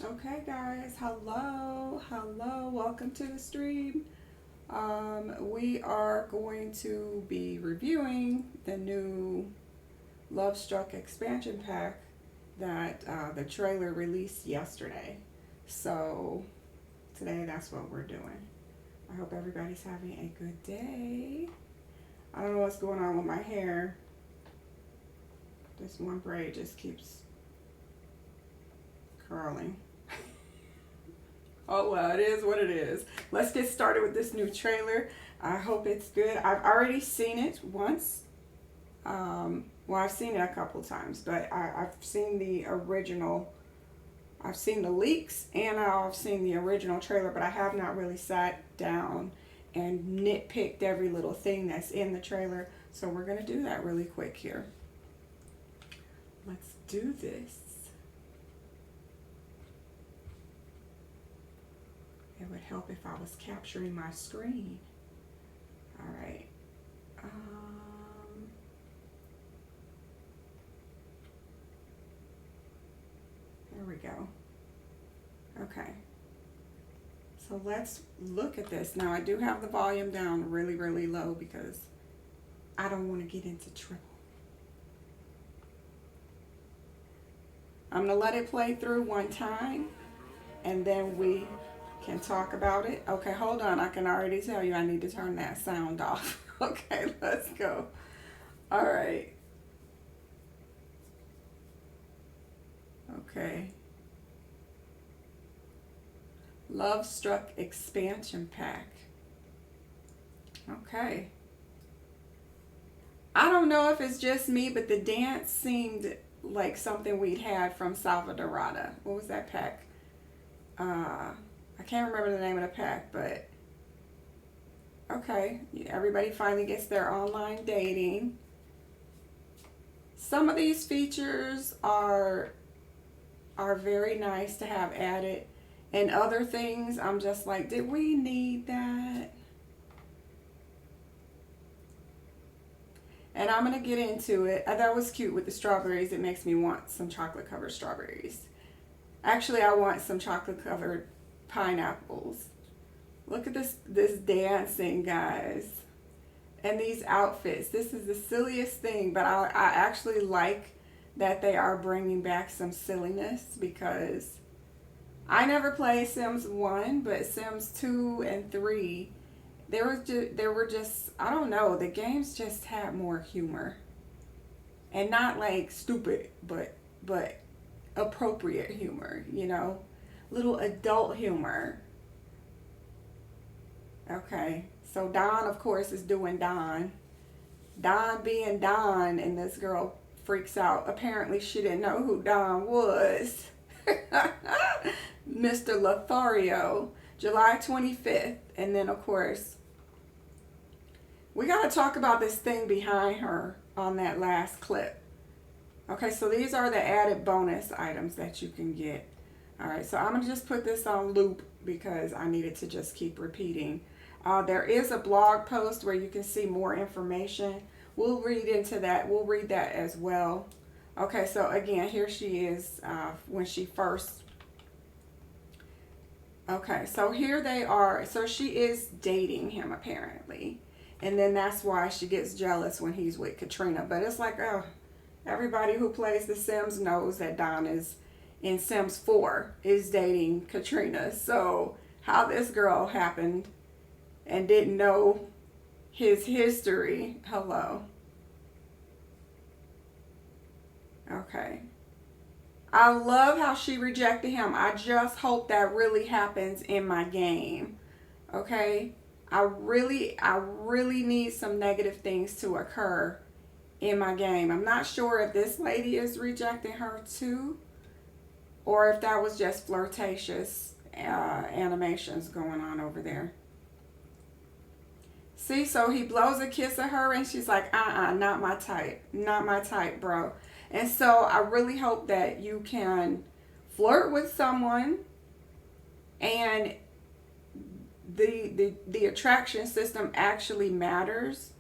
Okay, guys, hello, welcome to the stream. We are going to be reviewing the new Lovestruck expansion pack that the trailer released yesterday. So, today that's what we're doing. I hope everybody's having a good day. I don't know what's going on with my hair. This one braid just keeps curling. Oh, well, it is what it is. Let's get started with this new trailer. I hope it's good. I've already seen it once. Well, I've seen it a couple times, but I've seen the original. I've seen the leaks and I've seen the original trailer, but I have not really sat down and nitpicked every little thing that's in the trailer. So we're going to do that really quick here. Let's do this. It would help if I was capturing my screen. All right. There we go. Okay. So let's look at this. Now I do have the volume down really, really low because I don't want to get into trouble. I'm going to let it play through one time and then we can talk about it. Okay, hold on. I can already tell you I need to turn that sound off. Okay, let's go. All right. Okay. Lovestruck expansion pack. Okay. I don't know if it's just me, but the dance seemed like something we'd had from Salvadorada. What was that pack? I can't remember the name of the pack, but okay. Everybody finally gets their online dating. Some of these features are very nice to have added, and other things I'm just like, did we need that? And I'm going to get into it. That was cute with the strawberries. It makes me want some chocolate covered strawberries. Actually, I want some chocolate covered pineapples. Look at this dancing, guys. And these outfits. This is the silliest thing, but I actually like that they are bringing back some silliness because I never played Sims 1, but Sims 2 and 3, there were just, I don't know, the games just had more humor. And not like stupid, but appropriate humor, you know? Little adult humor. Okay, so Don, of course, is doing Don. Don being Don, and this girl freaks out. Apparently, she didn't know who Don was. Mr. Lothario, July 25th. And then, of course, we got to talk about this thing behind her on that last clip. Okay, so these are the added bonus items that you can get. All right, so I'm going to just put this on loop because I needed to just keep repeating. There is a blog post where you can see more information. We'll read into that. We'll read that as well. Okay, so again, here she is when she first... Okay, so here they are. So she is dating him apparently. And then that's why she gets jealous when he's with Katrina. But it's like, oh, everybody who plays The Sims knows that Don is in Sims 4 is dating Katrina. So how this girl happened and didn't know his history. Hello. Okay. I love how she rejected him. I just hope that really happens in my game. Okay? I really need some negative things to occur in my game. I'm not sure if this lady is rejecting her too, or if that was just flirtatious animations going on over there. See, so he blows a kiss at her and she's like, not my type. Not my type, bro. And so I really hope that you can flirt with someone and the attraction system actually matters.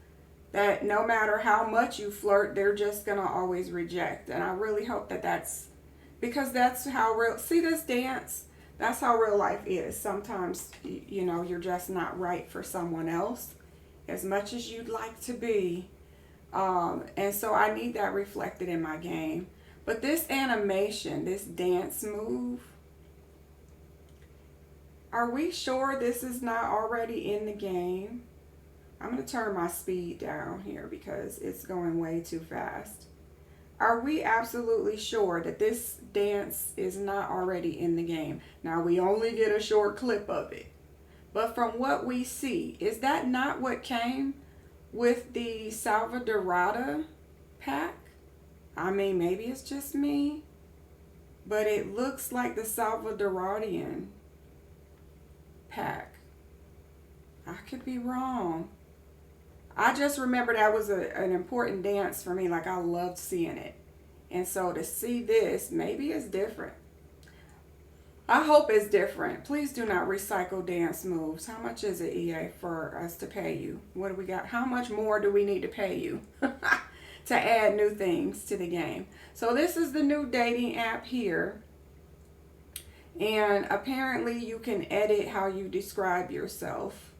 That no matter how much you flirt, they're just going to always reject. And I really hope that that's because that's how real, see this dance? That's how real life is. Sometimes, you know, you're just not right for someone else as much as you'd like to be. And so I need that reflected in my game. But this animation, this dance move, are we sure this is not already in the game? I'm going to turn my speed down here because it's going way too fast. Are we absolutely sure that this dance is not already in the game? Now, we only get a short clip of it. But from what we see, is that not what came with the Salvadorada pack? I mean, maybe it's just me, but it looks like the Salvadoradian pack. I could be wrong. I just remember that was an important dance for me. Like, I loved seeing it. And so to see this, maybe it's different. I hope it's different. Please do not recycle dance moves. How much is it, EA, for us to pay you? What do we got? How much more do we need to pay you to add new things to the game? So this is the new dating app here. And apparently you can edit how you describe yourself.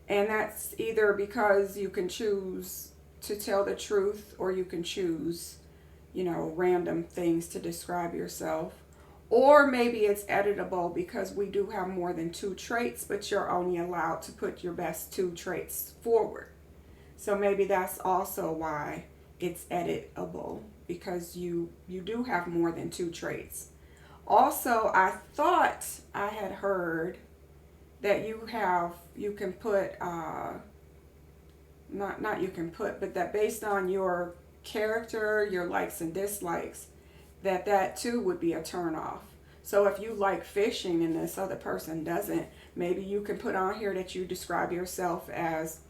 And that's either because you can choose to tell the truth, or you can choose, you know, random things to describe yourself. Or maybe it's editable because we do have more than 2 traits, but you're only allowed to put your best 2 traits forward. So maybe that's also why it's editable, because you do have more than 2 traits. Also, I thought I had heard that you can put, but that based on your character, your likes and dislikes, that too would be a turn off. So if you like fishing and this other person doesn't, maybe you can put on here that you describe yourself as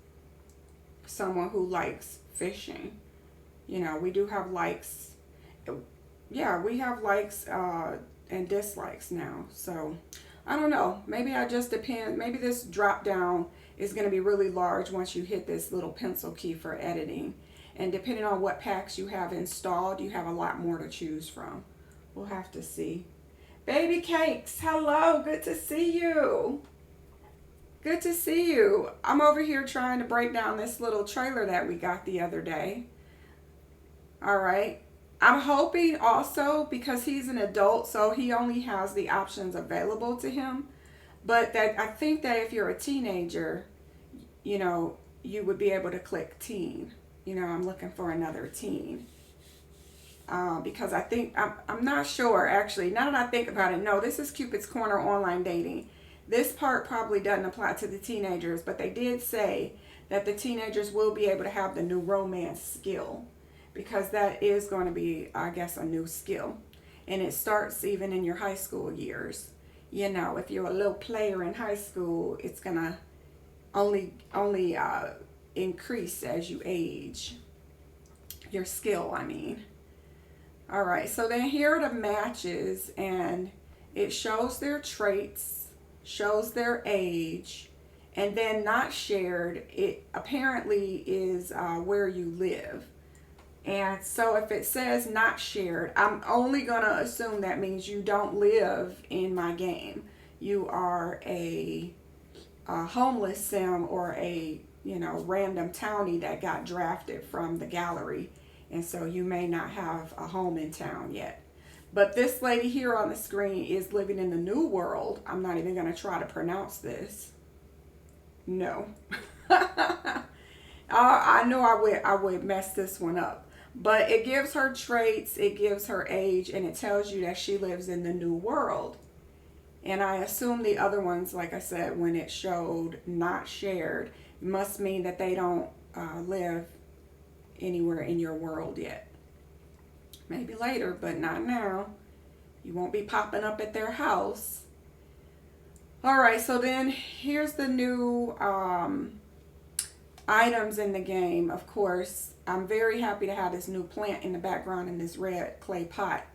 someone who likes fishing. You know, we do have likes. Yeah, we have likes and dislikes now. So I don't know. Maybe I just depend. Maybe this drop down is going to be really large once you hit this little pencil key for editing. And depending on what packs you have installed, you have a lot more to choose from. We'll have to see. Baby Cakes, hello. Good to see you. Good to see you. I'm over here trying to break down this little trailer that we got the other day. All right. I'm hoping also, because he's an adult, so he only has the options available to him. But that I think that if you're a teenager, you know, you would be able to click teen. You know, I'm looking for another teen. Because I think, I'm not sure actually. Now that I think about it, no, this is Cupid's Corner online dating. This part probably doesn't apply to the teenagers, but they did say that the teenagers will be able to have the new romance skill, because that is going to be, I guess, a new skill. And it starts even in your high school years. You know, if you're a little player in high school, it's going to only increase as you age. Your skill, I mean. All right, so then here are the matches, and it shows their traits, shows their age, and then not shared, it apparently is where you live. And so if it says not shared, I'm only going to assume that means you don't live in my game. You are a homeless sim, or a, you know, random townie that got drafted from the gallery. And so you may not have a home in town yet. But this lady here on the screen is living in the new world. I'm not even going to try to pronounce this. No. I know I would mess this one up. But it gives her traits, it gives her age, and it tells you that she lives in the new world. And I assume the other ones, like I said, when it showed not shared, must mean that they don't live anywhere in your world yet. Maybe later, but not now. You won't be popping up at their house. All right, so then here's the new items in the game. Of course, I'm very happy to have this new plant in the background in this red clay pot.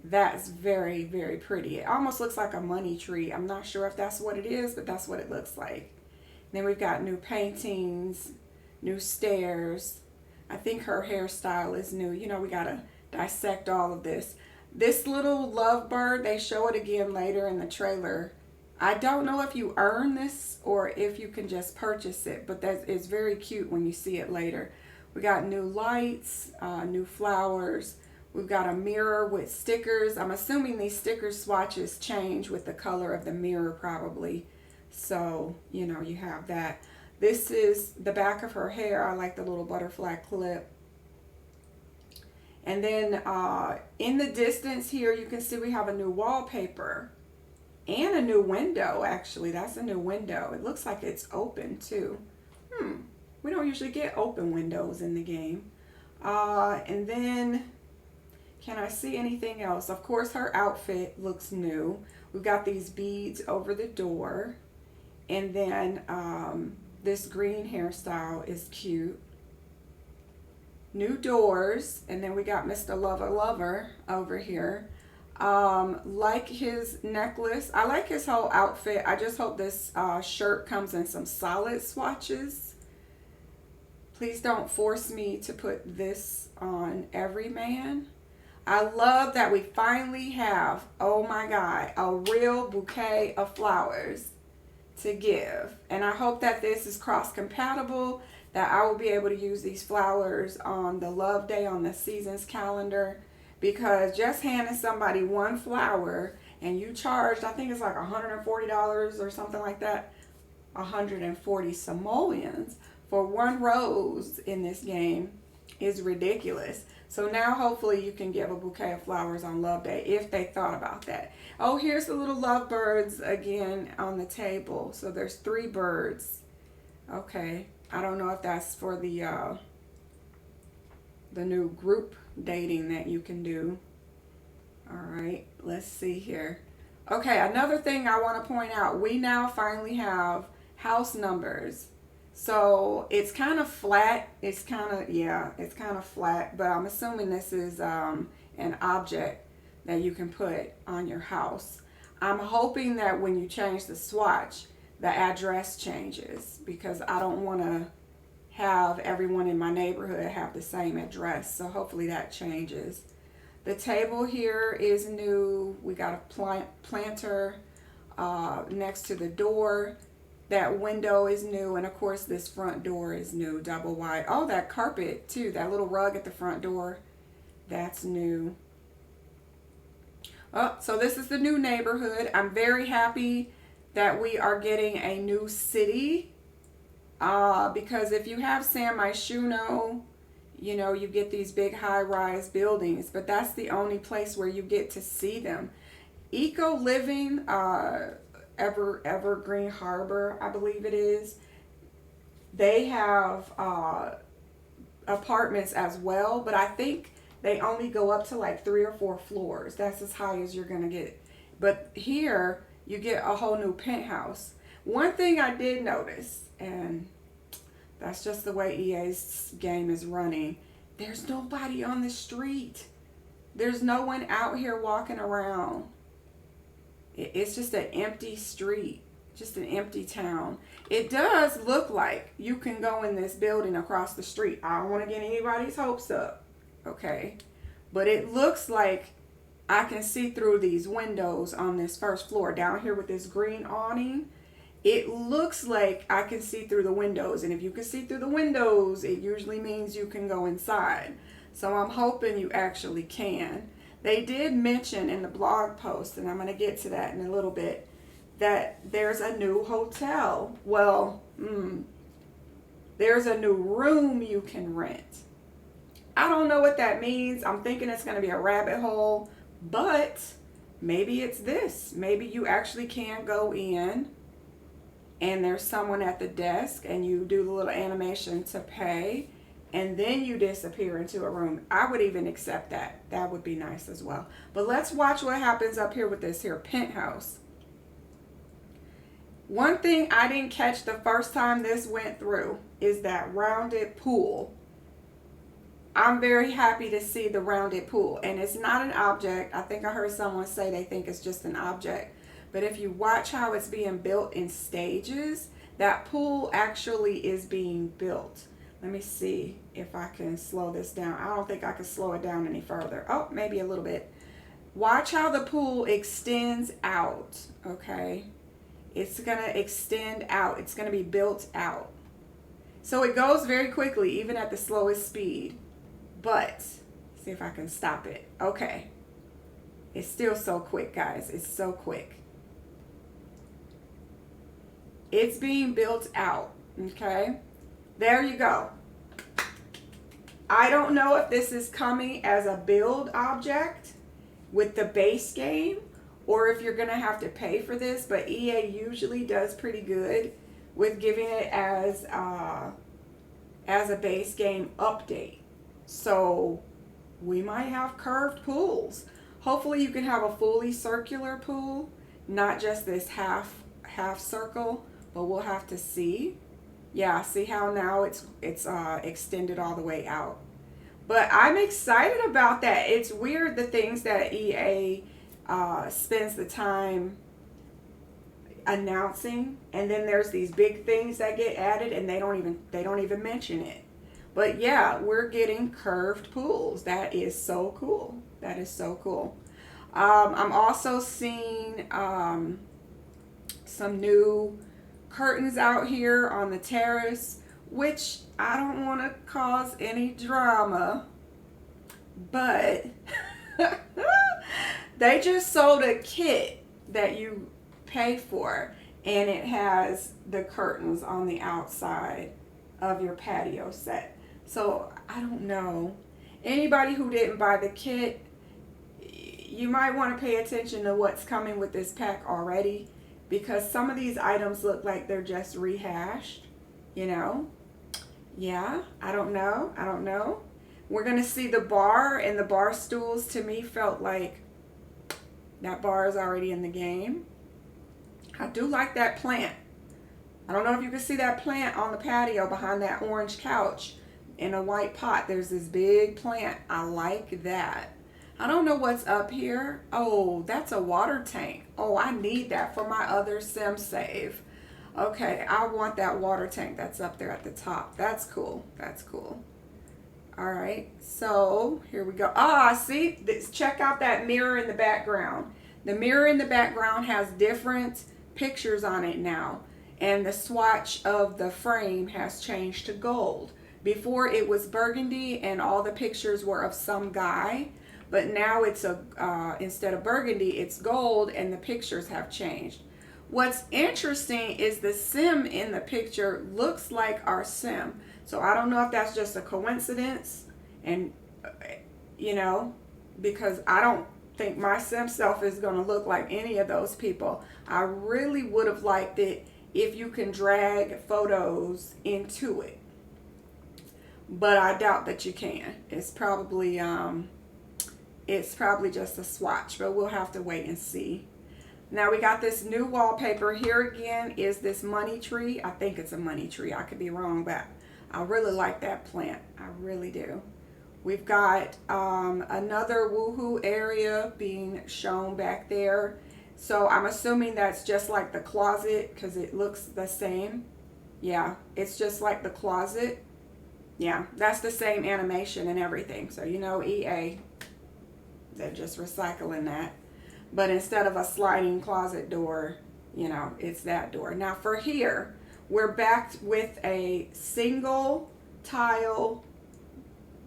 That's very, very pretty. It almost looks like a money tree. I'm not sure if that's what it is, but that's what it looks like. Then we've got new paintings, new stairs. I think her hairstyle is new. You know, we got to dissect all of this. This little lovebird, they show it again later in the trailer. I don't know if you earn this or if you can just purchase it, but that is very cute when you see it later. We got new lights, new flowers. We've got a mirror with stickers. I'm assuming these sticker swatches change with the color of the mirror probably. So, you know, you have that. This is the back of her hair. I like the little butterfly clip. And then in the distance here, you can see we have a new wallpaper and a new window, actually. That's a new window. It looks like it's open too. We don't usually get open windows in the game. And then, can I see anything else? Of course, her outfit looks new. We've got these beads over the door. And then this green hairstyle is cute. New doors. And then we got Mr. Lover over here. Like his necklace. I like his whole outfit. I just hope this shirt comes in some solid swatches. Please don't force me to put this on every man. I love that we finally have, oh my God, a real bouquet of flowers to give. And I hope that this is cross compatible, that I will be able to use these flowers on the love day on the seasons calendar, because just handing somebody one flower and you charged, I think it's like $140 or something like that, 140 simoleons for one rose in this game is ridiculous. So now hopefully you can give a bouquet of flowers on Love Day if they thought about that. Oh, here's the little lovebirds again on the table. So there's 3 birds. Okay, I don't know if that's for the new group dating that you can do. All right, let's see here. Okay, another thing I want to point out, we now finally have house numbers. So it's kind of flat. It's kind of flat, but I'm assuming this is an object that you can put on your house. I'm hoping that when you change the swatch, the address changes, because I don't want to have everyone in my neighborhood have the same address. So hopefully that changes. The table here is new. We got a planter next to the door. That window is new, and of course this front door is new, double wide. Oh, that carpet too, that little rug at the front door, that's new. Oh, so this is the new neighborhood. I'm very happy that we are getting a new city, because if you have San Myshuno, you know, you get these big high-rise buildings, but that's the only place where you get to see them. Eco Living, Evergreen Harbor, I believe it is. They have apartments as well, but I think they only go up to like 3 or 4 floors. That's as high as you're gonna get. But here you get a whole new penthouse. One thing I did notice, and that's just the way EA's game is running, there's nobody on the street. There's no one out here walking around. It's just an empty street, just an empty town. It does look like you can go in this building across the street. I don't want to get anybody's hopes up, okay? But it looks like I can see through these windows on this first floor down here with this green awning. It looks like I can see through the windows. And if you can see through the windows, it usually means you can go inside. So I'm hoping you actually can. They did mention in the blog post, and I'm going to get to that in a little bit, that there's a new hotel. Well, there's a new room you can rent. I don't know what that means. I'm thinking it's going to be a rabbit hole, but maybe it's this. Maybe you actually can go in and there's someone at the desk and you do the little animation to pay, and then you disappear into a room. I would even accept that. That would be nice as well. But let's watch what happens up here with this here penthouse. One thing I didn't catch the first time this went through is that rounded pool. I'm very happy to see the rounded pool. And it's not an object. I think I heard someone say they think it's just an object. But if you watch how it's being built in stages, that pool actually is being built. Let me see if I can slow this down. I don't think I can slow it down any further. Oh, maybe a little bit. Watch how the pool extends out, okay? It's gonna extend out. It's gonna be built out. So it goes very quickly, even at the slowest speed. But, see if I can stop it. Okay. It's still so quick, guys. It's so quick. It's being built out, okay? There you go. I don't know if this is coming as a build object with the base game, or if you're gonna have to pay for this, but EA usually does pretty good with giving it as a base game update. So we might have curved pools. Hopefully you can have a fully circular pool, not just this half circle, but we'll have to see. Yeah, see how now it's extended all the way out. But I'm excited about that. It's weird the things that EA spends the time announcing, and then there's these big things that get added and they don't even mention it. But yeah, we're getting curved pools. That is so cool. That is so cool. I'm also seeing some new curtains out here on the terrace, which I don't want to cause any drama, but they just sold a kit that you pay for, and it has the curtains on the outside of your patio set. So I don't know. Anybody who didn't buy the kit, you might want to pay attention to what's coming with this pack already, because some of these items look like they're just rehashed, you know? Yeah, I don't know. We're going to see the bar, and the bar stools to me felt like that bar is already in the game. I do like that plant. I don't know if you can see that plant on the patio behind that orange couch in a white pot. There's this big plant. I like that. I don't know what's up here. Oh, that's a water tank. Oh, I need that for my other sim save. Okay, I want that water tank that's up there at the top. That's cool. That's cool. All right, so here we go. Ah, see, check out that mirror in the background. The mirror in the background has different pictures on it now, and the swatch of the frame has changed to gold. Before it was burgundy and all the pictures were of some guy, but now it's instead of burgundy, it's gold, and the pictures have changed. What's interesting is the sim in the picture looks like our sim. So I don't know if that's just a coincidence, and you know, because I don't think my sim self is going to look like any of those people. I really would have liked it if you can drag photos into it, but I doubt that you can. It's probably just a swatch, but we'll have to wait and see. Now we got this new wallpaper. Here again is this money tree. I think it's a money tree. I could be wrong, but I really like that plant. I really do. We've got another woohoo area being shown back there. So I'm assuming that's just like the closet because it looks the same. Yeah, it's just like the closet. Yeah, that's the same animation and everything. So you know EA, they're just recycling that. But instead of a sliding closet door, you know, it's that door. Now for here, we're back with a single tile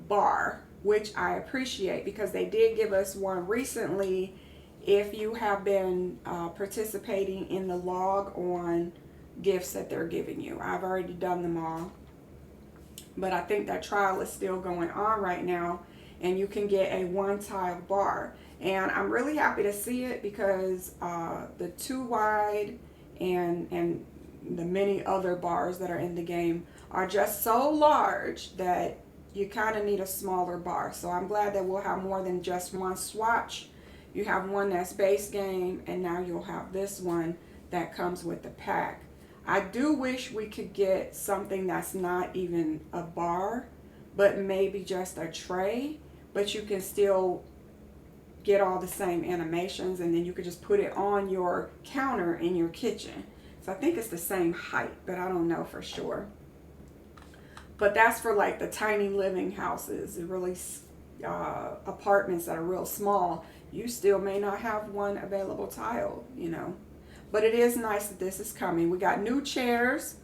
bar, which I appreciate because they did give us one recently. If you have been participating in the log on gifts that they're giving you, I've already done them all, but I think that trial is still going on right now, and you can get a one tile bar. And I'm really happy to see it because the 2 wide and the many other bars that are in the game are just so large that you kind of need a smaller bar. So I'm glad that we'll have more than just one swatch. You have one that's base game, and now you'll have this one that comes with the pack. I do wish we could get something that's not even a bar, but maybe just a tray, but you can still get all the same animations, and then you could just put it on your counter in your kitchen. So I think it's the same height, but I don't know for sure. But that's for like the tiny living houses, the really apartments that are real small. you still may not have one available tile, you know. But it is nice that this is coming. We got new chairs.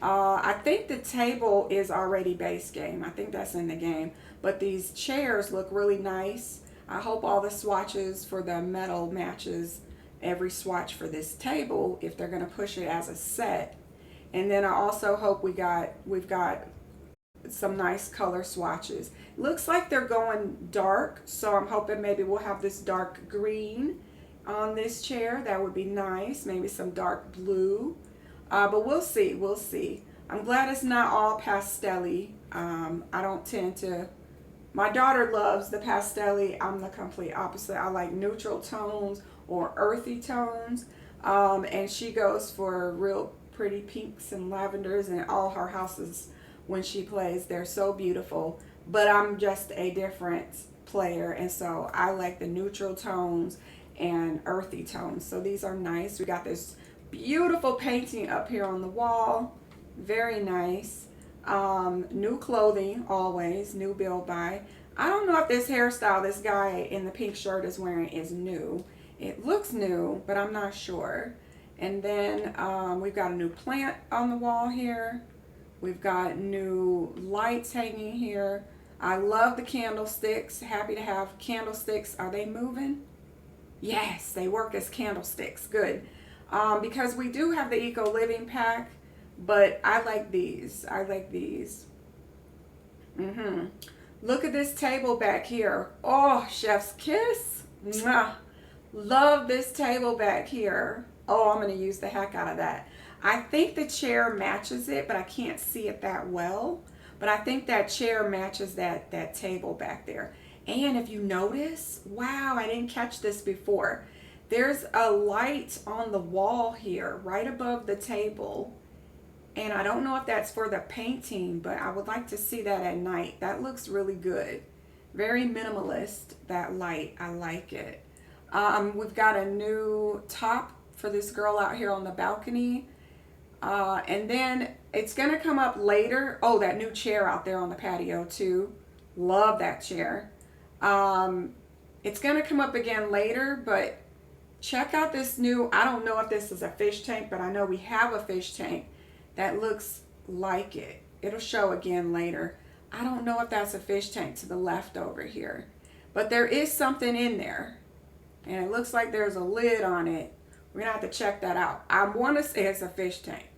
I think the table is already base game. I think that's in the game. But these chairs look really nice. I hope all the swatches for the metal matches every swatch for this table if they're going to push it as a set. And then I also hope we've got some nice color swatches. Looks like they're going dark, so I'm hoping maybe we'll have this dark green on this chair. That would be nice. Maybe some dark blue. But we'll see. We'll see. I'm glad it's not all pastel-y. I don't tend to... My daughter loves the pastel-y. I'm the complete opposite. I like neutral tones or earthy tones. And she goes for real pretty pinks and lavenders, and all her houses when she plays, they're so beautiful. But I'm just a different player, and so I like the neutral tones and earthy tones. So these are nice. We got this beautiful painting up here on the wall. Very nice. New clothing, always. New build by. I don't know if this hairstyle this guy in the pink shirt is wearing is new. It looks new, but I'm not sure. And then we've got a new plant on the wall here. We've got new lights hanging here. I love the candlesticks. Happy to have candlesticks. Are they moving? Yes, they work as candlesticks. Good. Because we do have the Eco Living pack, but I like these. I like these. Look at this table back here. Oh, chef's kiss. Mwah. Love this table back here. Oh, I'm going to use the heck out of that. I think the chair matches it, but I can't see it that well. But I think that chair matches that table back there. And if you notice, wow, I didn't catch this before. There's a light on the wall here, right above the table. And I don't know if that's for the painting, but I would like to see that at night. That looks really good. Very minimalist, that light. I like it. We've got a new top for this girl out here on the balcony. And then it's going to come up later. Oh, that new chair out there on the patio too. Love that chair. It's going to come up again later, but check out this new, I don't know if this is a fish tank, but I know we have a fish tank that looks like it. It'll show again later. I don't know if that's a fish tank to the left over here, but there is something in there. And it looks like there's a lid on it. We're going to have to check that out. I want to say it's a fish tank.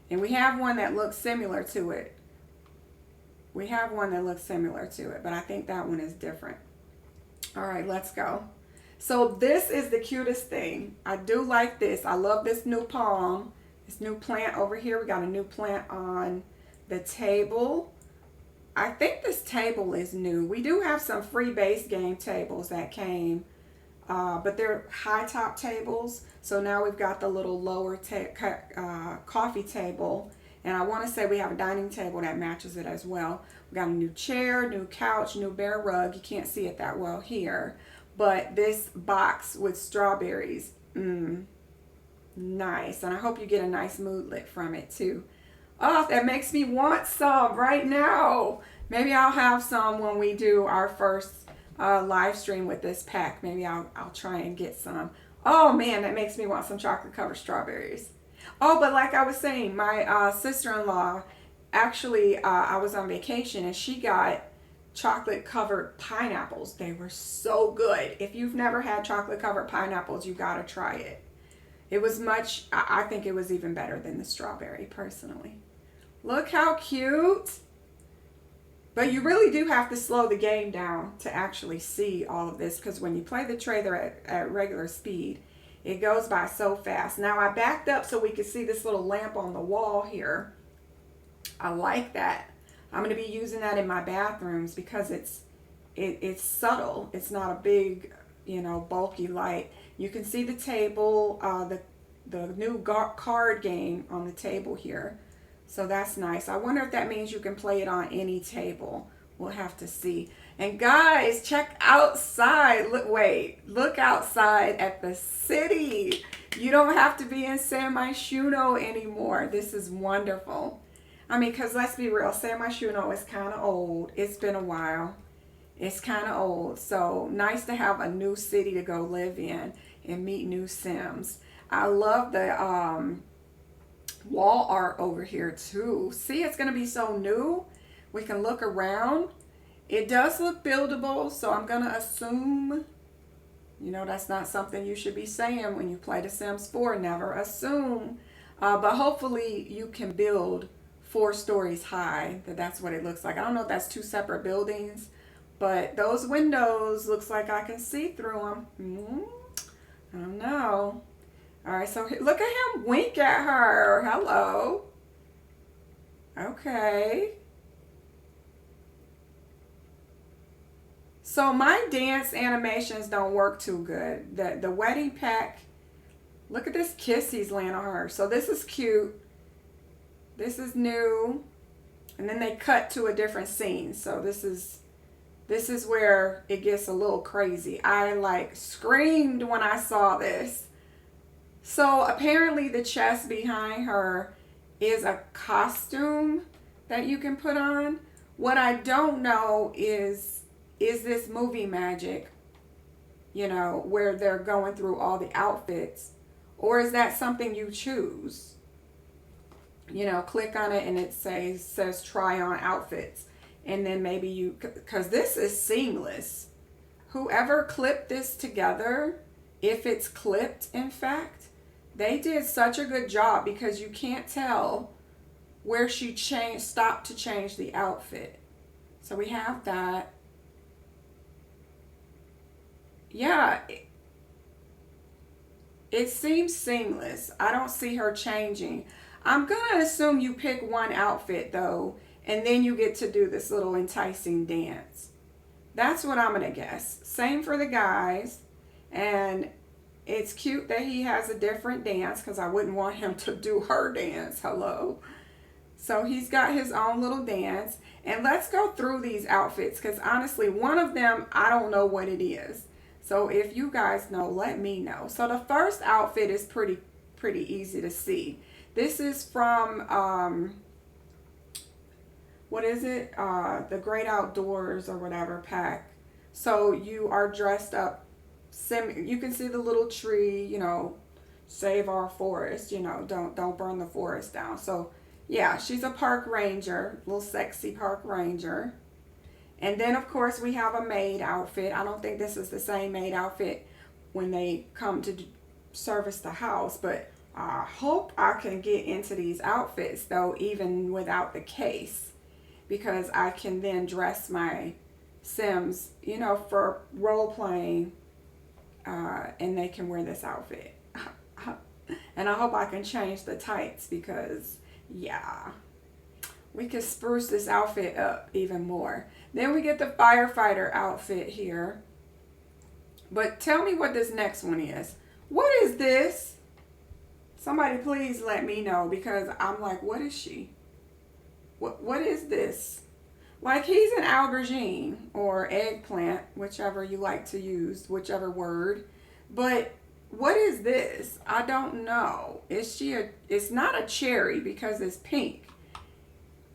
And we have one that looks similar to it. We have one that looks similar to it, but I think that one is different. All right, let's go. So this is the cutest thing. I do like this. I love this new palm. This new plant over here. We got a new plant on the table. I think this table is new. We do have some free base game tables that came. But they're high top tables. So now we've got the little lower coffee table. And I want to say we have a dining table that matches it as well. We got a new chair, new couch, new bear rug. You can't see it that well here. But this box with strawberries, nice. And I hope you get a nice moodlet from it too. Oh, that makes me want some right now. Maybe I'll have some when we do our first live stream with this pack. Maybe I'll try and get some. Oh man, that makes me want some chocolate covered strawberries. Oh, but like I was saying, my sister-in-law, actually I was on vacation and she got chocolate covered pineapples. They were so good. If you've never had chocolate covered pineapples, you gotta try it. It was much, I think it was even better than the strawberry personally. Look how cute. But you really do have to slow the game down to actually see all of this, because when you play the trailer at regular speed, it goes by so fast. Now I backed up so we could see this little lamp on the wall here. I like that. I'm going to be using that in my bathrooms because it's subtle. It's not a big, bulky light. You can see the table, the new card game on the table here. So that's nice. I wonder if that means you can play it on any table. We'll have to see. And guys, check outside. Look outside at the city. You don't have to be in San Myshuno anymore. This is wonderful. I mean, because let's be real, San Myshuno is kind of old. It's been a while. It's kind of old. So nice to have a new city to go live in and meet new Sims. I love the wall art over here too. See, it's going to be so new. We can look around. It does look buildable, so I'm going to assume, you know, that's not something you should be saying when you play The Sims 4. Never assume. But hopefully you can build 4 stories high. That's what it looks like. I don't know if that's 2 separate buildings, but those windows looks like I can see through them. I don't know. All right, so look at him wink at her. Hello. Okay. So my dance animations don't work too good. The wedding pack, look at this kiss he's laying on her. So this is cute. This is new. And then they cut to a different scene. So this is where it gets a little crazy. I like screamed when I saw this. So apparently the chest behind her is a costume that you can put on. What I don't know is this movie magic, you know, where they're going through all the outfits, or is that something you choose? You know, click on it and it says try on outfits, and then maybe you, because this is seamless. Whoever clipped this together, if it's clipped, in fact, they did such a good job, because you can't tell where she stopped to change the outfit. So we have that. Yeah, it seems seamless. I don't see her changing. I'm going to assume you pick one outfit though, and then you get to do this little enticing dance. That's what I'm going to guess. Same for the guys. And it's cute that he has a different dance, because I wouldn't want him to do her dance. Hello. So he's got his own little dance. And let's go through these outfits, because honestly, one of them, I don't know what it is. So if you guys know, let me know. So the first outfit is pretty easy to see. This is from, what is it? The Great Outdoors or whatever pack. So you are dressed up, you can see the little tree, you know, save our forest, you know, don't burn the forest down. So yeah, she's a park ranger, little sexy park ranger. And then, of course, we have a maid outfit. I don't think this is the same maid outfit when they come to service the house, but I hope I can get into these outfits, though, even without the case, because I can then dress my Sims, you know, for role-playing, and they can wear this outfit. And I hope I can change the tights, because, yeah, we can spruce this outfit up even more. Then we get the firefighter outfit here. But tell me what this next one is. What is this? Somebody please let me know, because I'm like, what is she? What is this? Like, he's an aubergine or eggplant, whichever you like to use, whichever word. But what is this? I don't know. It's not a cherry because it's pink.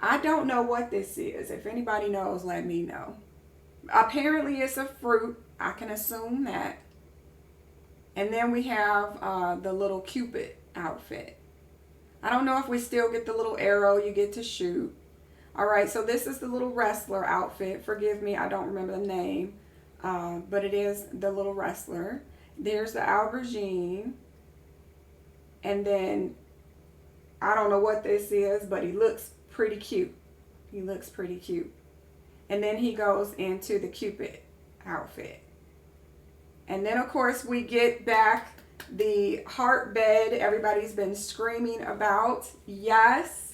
I don't know what this is. If anybody knows, let me know. Apparently it's a fruit. I can assume that. And then we have the little Cupid outfit. I don't know if we still get the little arrow you get to shoot. Alright, so this is the little wrestler outfit. Forgive me, I don't remember the name. But it is the little wrestler. There's the aubergine. And then, I don't know what this is, but he looks pretty cute. He looks pretty cute. And then he goes into the Cupid outfit. And then, of course, we get back the heart bed everybody's been screaming about. Yes,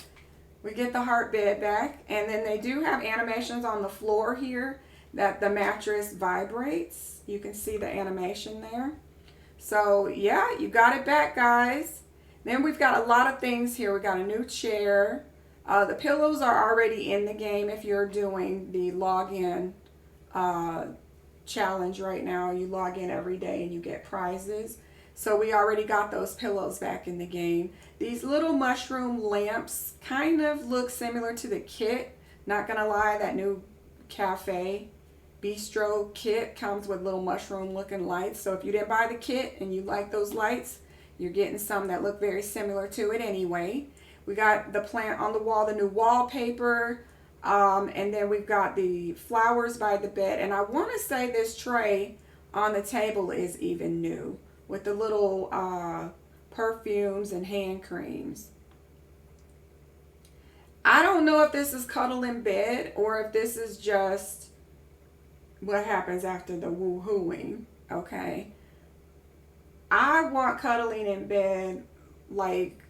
we get the heart bed back. And then they do have animations on the floor here that the mattress vibrates. You can see the animation there. So, yeah, you got it back, guys. Then we've got a lot of things here. We got a new chair. The pillows are already in the game if you're doing the login challenge right now. You log in every day and you get prizes. So we already got those pillows back in the game. These little mushroom lamps kind of look similar to the kit. Not gonna lie, that new cafe Bistro kit. Comes with little mushroom looking lights. So if you didn't buy the kit and you like those lights, you're getting some that look very similar to it anyway. We got the plant on the wall, the new wallpaper. And then we've got the flowers by the bed. And I want to say this tray on the table is even new with the little perfumes and hand creams. I don't know if this is cuddle in bed or if this is just what happens after the woo-hooing, okay? I want cuddling in bed like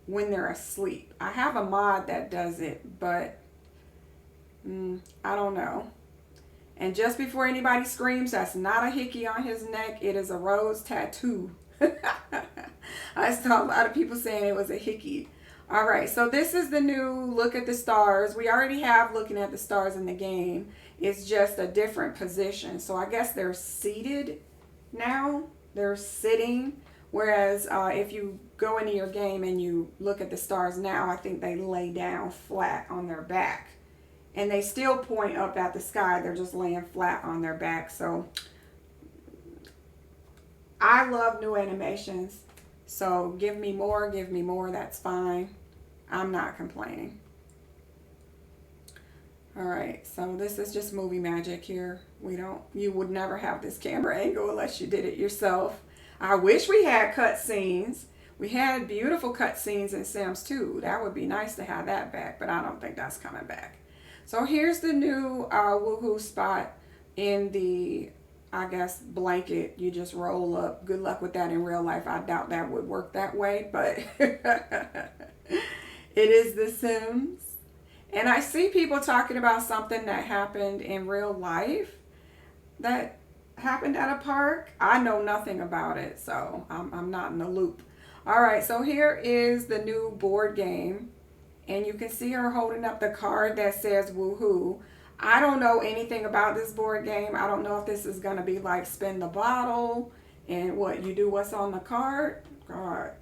when they're asleep. I have a mod that does it, but I don't know. And just before anybody screams, that's not a hickey on his neck. It is a rose tattoo. I saw a lot of people saying it was a hickey. All right, so this is the new look at the stars. We already have looking at the stars in the game. It's just a different position. So I guess they're seated now. They're sitting. Whereas if you go into your game and you look at the stars now, I think they lay down flat on their back. And they still point up at the sky. They're just laying flat on their back. So I love new animations. So give me more, that's fine. I'm not complaining. All right, so this is just movie magic here. You would never have this camera angle unless you did it yourself. I wish we had cut scenes. We had beautiful cut scenes in Sims 2. That would be nice to have that back, but I don't think that's coming back. So here's the new woohoo spot in the, I guess, blanket. You just roll up. Good luck with that in real life. I doubt that would work that way, but it is The Sims. And I see people talking about something that happened in real life that happened at a park. I know nothing about it, so I'm not in the loop. All right, so here is the new board game. And you can see her holding up the card that says woohoo. I don't know anything about this board game. I don't know if this is going to be like spin the bottle and what you do, what's on the card. God,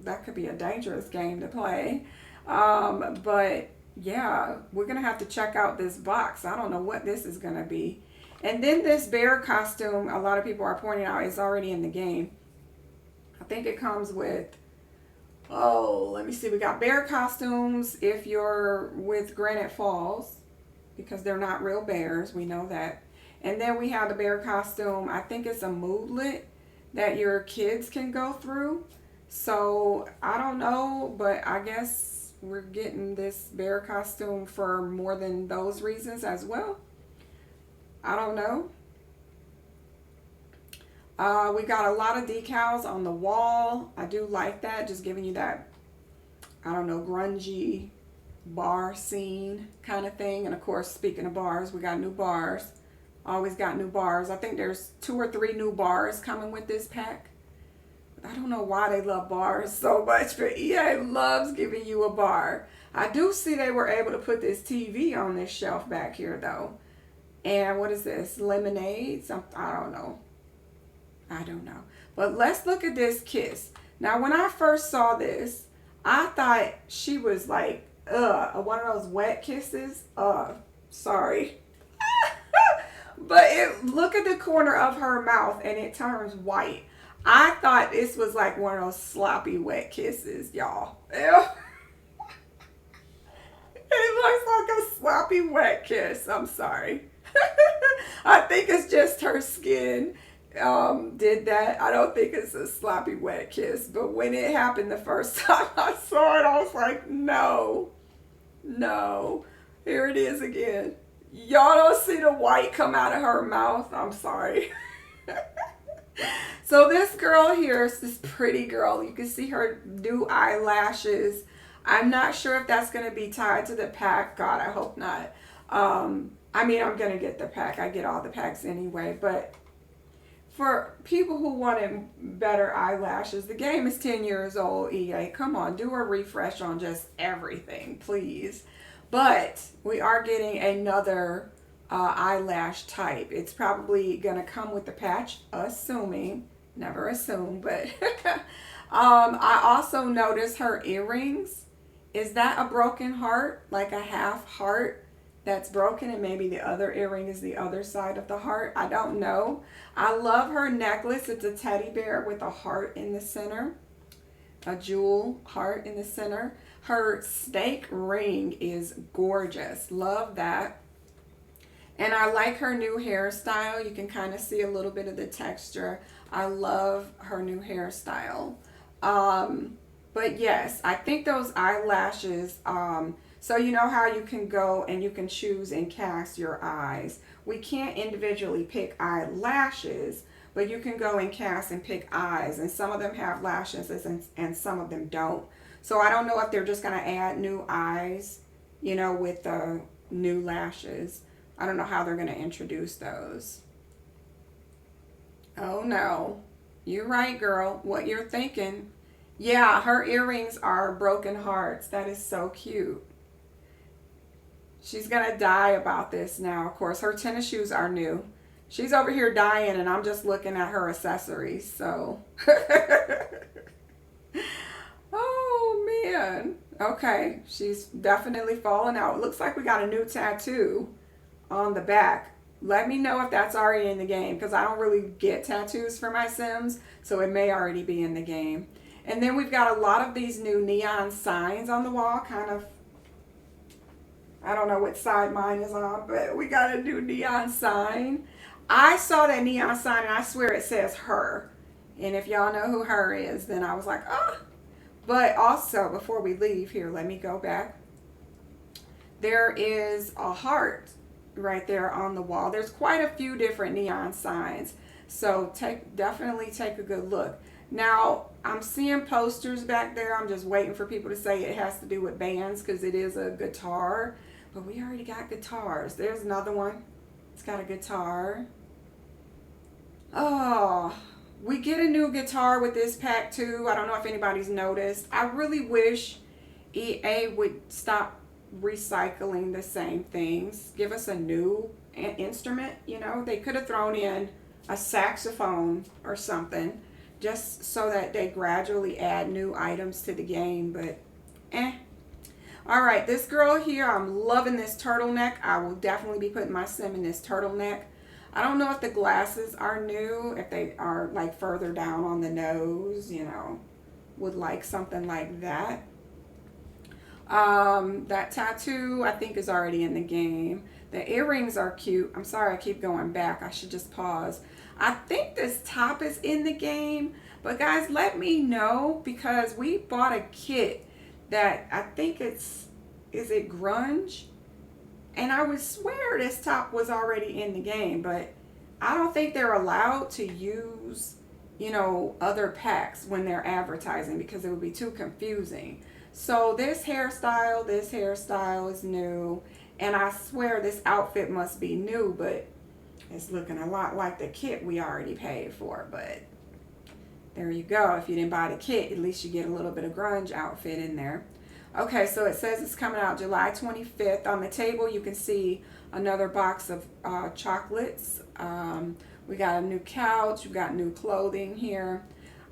that could be a dangerous game to play. But yeah, we're going to have to check out this box. I don't know what this is going to be. And then this bear costume, a lot of people are pointing out, is already in the game. I think it comes with, let me see. We got bear costumes if you're with Granite Falls, because they're not real bears. We know that. And then we have the bear costume. I think it's a moodlet that your kids can go through. So I don't know, but I guess we're getting this bear costume for more than those reasons as well. I don't know. We got a lot of decals on the wall. I do like that. Just giving you that, I don't know, grungy bar scene kind of thing. And of course, speaking of bars, we got new bars. Always got new bars. I think there's 2 or 3 new bars coming with this pack. I don't know why they love bars so much, but EA loves giving you a bar. I do see they were able to put this TV on this shelf back here though. And what is this? Lemonade? I don't know. I don't know. But let's look at this kiss. Now, when I first saw this, I thought she was like, one of those wet kisses. Sorry. But look at the corner of her mouth and it turns white. I thought this was like one of those sloppy wet kisses, y'all. It looks like a sloppy wet kiss. I'm sorry. I think it's just her skin did that. I don't think it's a sloppy wet kiss. But when it happened the first time I saw it, I was like, no. Here it is again. Y'all don't see the white come out of her mouth. I'm sorry. So this girl here is this pretty girl. You can see her new eyelashes. I'm not sure if that's going to be tied to the pack. God, I hope not. I mean, I'm going to get the pack. I get all the packs anyway. But for people who wanted better eyelashes, the game is 10 years old, EA. Come on, do a refresh on just everything, please. But we are getting another eyelash type. It's probably going to come with the patch, assuming. Never assume, but I also noticed her earrings. Is that a broken heart? Like a half heart? that's broken, and maybe the other earring is the other side of the heart. I don't know. I love her necklace. It's a teddy bear with a heart in the center, a jewel heart in the center. Her snake ring is gorgeous. Love that. And I like her new hairstyle. You can kind of see a little bit of the texture. I love her new hairstyle. But yes, I think those eyelashes, so you know how you can go and you can choose and cast your eyes. We can't individually pick eyelashes, but you can go and cast and pick eyes. And some of them have lashes and some of them don't. So I don't know if they're just going to add new eyes, you know, with the new lashes. I don't know how they're going to introduce those. Oh no, you're right, girl. What you're thinking. Yeah, her earrings are broken hearts. That is so cute. She's going to die about this now. Of course, her tennis shoes are new. She's over here dying and I'm just looking at her accessories. So, oh man. Okay, she's definitely falling out. It looks like we got a new tattoo on the back. Let me know if that's already in the game, because I don't really get tattoos for my Sims, so it may already be in the game. And then we've got a lot of these new neon signs on the wall, kind of, I don't know what side mine is on, but we got a new neon sign. I saw that neon sign and I swear it says her. And if y'all know who her is, then I was like, ah. But also, before we leave here, let me go back. There is a heart right there on the wall. There's quite a few different neon signs, so definitely take a good look. Now I'm seeing posters back there. I'm just waiting for people to say it has to do with bands, because it is a guitar, but we already got guitars. There's another one. It's got a guitar. Oh, we get a new guitar with this pack too. I don't know if anybody's noticed. I really wish EA would stop recycling the same things. Give us a new instrument. You know, they could have thrown in a saxophone or something, just so that they gradually add new items to the game. But all right, this girl here, I'm loving this turtleneck. I will definitely be putting my Sim in this turtleneck. I don't know if the glasses are new, if they are like further down on the nose, you know, would like something like that. That tattoo I think is already in the game. The earrings are cute. I'm sorry I keep going back. I should just pause. I think this top is in the game, but guys, let me know, because we bought a kit that I think is it grunge? And I would swear this top was already in the game, but I don't think they're allowed to use, you know, other packs when they're advertising, because it would be too confusing. So this hairstyle is new, and I swear this outfit must be new, but it's looking a lot like the kit we already paid for. But there you go. If you didn't buy the kit, at least you get a little bit of grunge outfit in there. Okay, so it says it's coming out July 25th. On the table, you can see another box of chocolates. We got a new couch. We got new clothing here.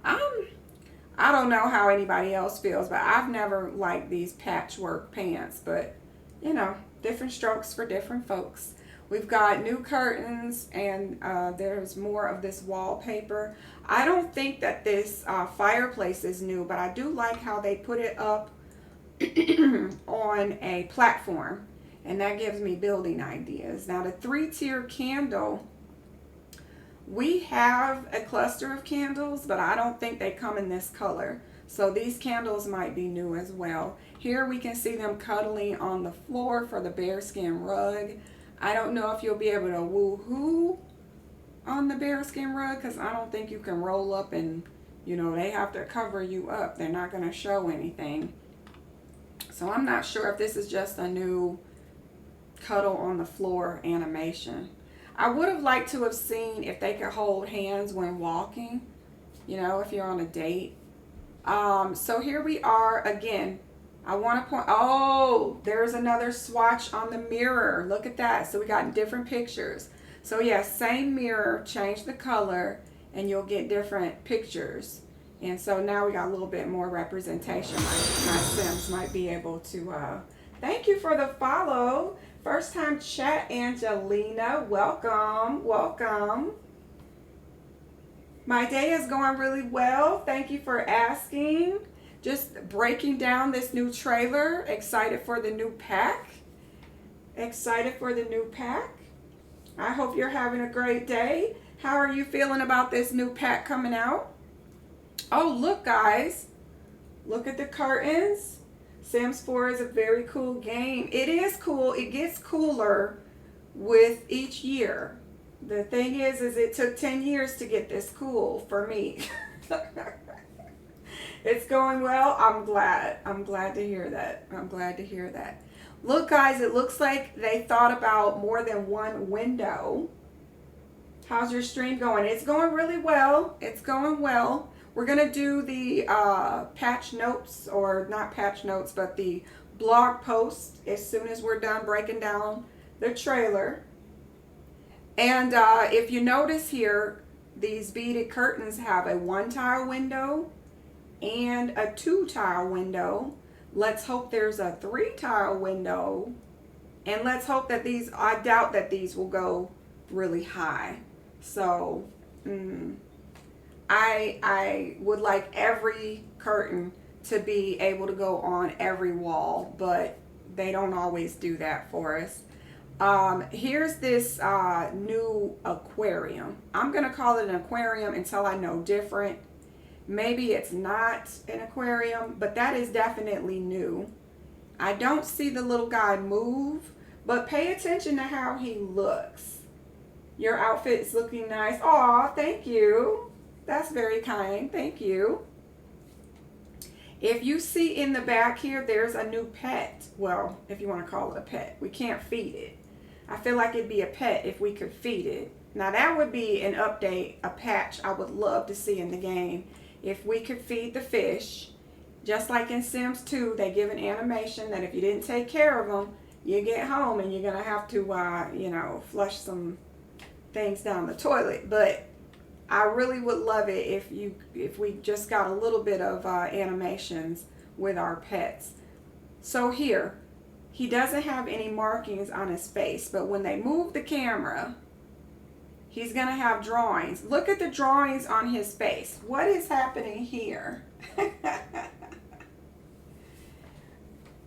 I don't know how anybody else feels, but I've never liked these patchwork pants. But, you know, different strokes for different folks. We've got new curtains, and there's more of this wallpaper. I don't think that this fireplace is new, but I do like how they put it up on a platform, and that gives me building ideas. Now the 3-tier candle, we have a cluster of candles, but I don't think they come in this color, so these candles might be new as well. Here we can see them cuddling on the floor for the bearskin rug. I don't know if you'll be able to woo-hoo on the bearskin rug, because I don't think you can roll up, and you know, they have to cover you up. They're not going to show anything. So I'm not sure if this is just a new cuddle on the floor animation. I would have liked to have seen if they could hold hands when walking, you know, if you're on a date. So here we are again. I want to point, oh, there's another swatch on the mirror. Look at that. So we got different pictures. So yeah, same mirror, change the color, and you'll get different pictures. And so now we got a little bit more representation. My Sims might be able to, thank you for the follow. First time chat, Angelina. Welcome, welcome. My day is going really well. Thank you for asking. Just breaking down this new trailer. Excited for the new pack. Excited for the new pack. I hope you're having a great day. How are you feeling about this new pack coming out? Oh, look, guys. Look at the curtains. Sims 4 is a very cool game. It is cool. It gets cooler with each year. The thing is it took 10 years to get this cool for me. It's going well. I'm glad. I'm glad to hear that. I'm glad to hear that. Look, guys, it looks like they thought about more than one window. How's your stream going? It's going really well. It's going well. We're going to do the patch notes, or not patch notes, but the blog post as soon as we're done breaking down the trailer. And if you notice here, these beaded curtains have a 1-tile window and a 2-tile window. Let's hope there's a 3-tile window. And let's hope that these, I doubt that these will go really high. So, I would like every curtain to be able to go on every wall, but they don't always do that for us. Here's this new aquarium. I'm going to call it an aquarium until I know different. Maybe it's not an aquarium, but that is definitely new. I don't see the little guy move, but pay attention to how he looks. Your outfit is looking nice. Aw, thank you. That's very kind. Thank you. If you see in the back here, there's a new pet. Well, if you want to call it a pet. We can't feed it. I feel like it'd be a pet if we could feed it. Now that would be an update, a patch I would love to see in the game. If we could feed the fish, just like in Sims 2, they give an animation that if you didn't take care of them, you get home and you're going to have to, you know, flush some things down the toilet. But I really would love it if we just got a little bit of animations with our pets. So here, he doesn't have any markings on his face, but when they move the camera, he's going to have drawings. Look at the drawings on his face. What is happening here?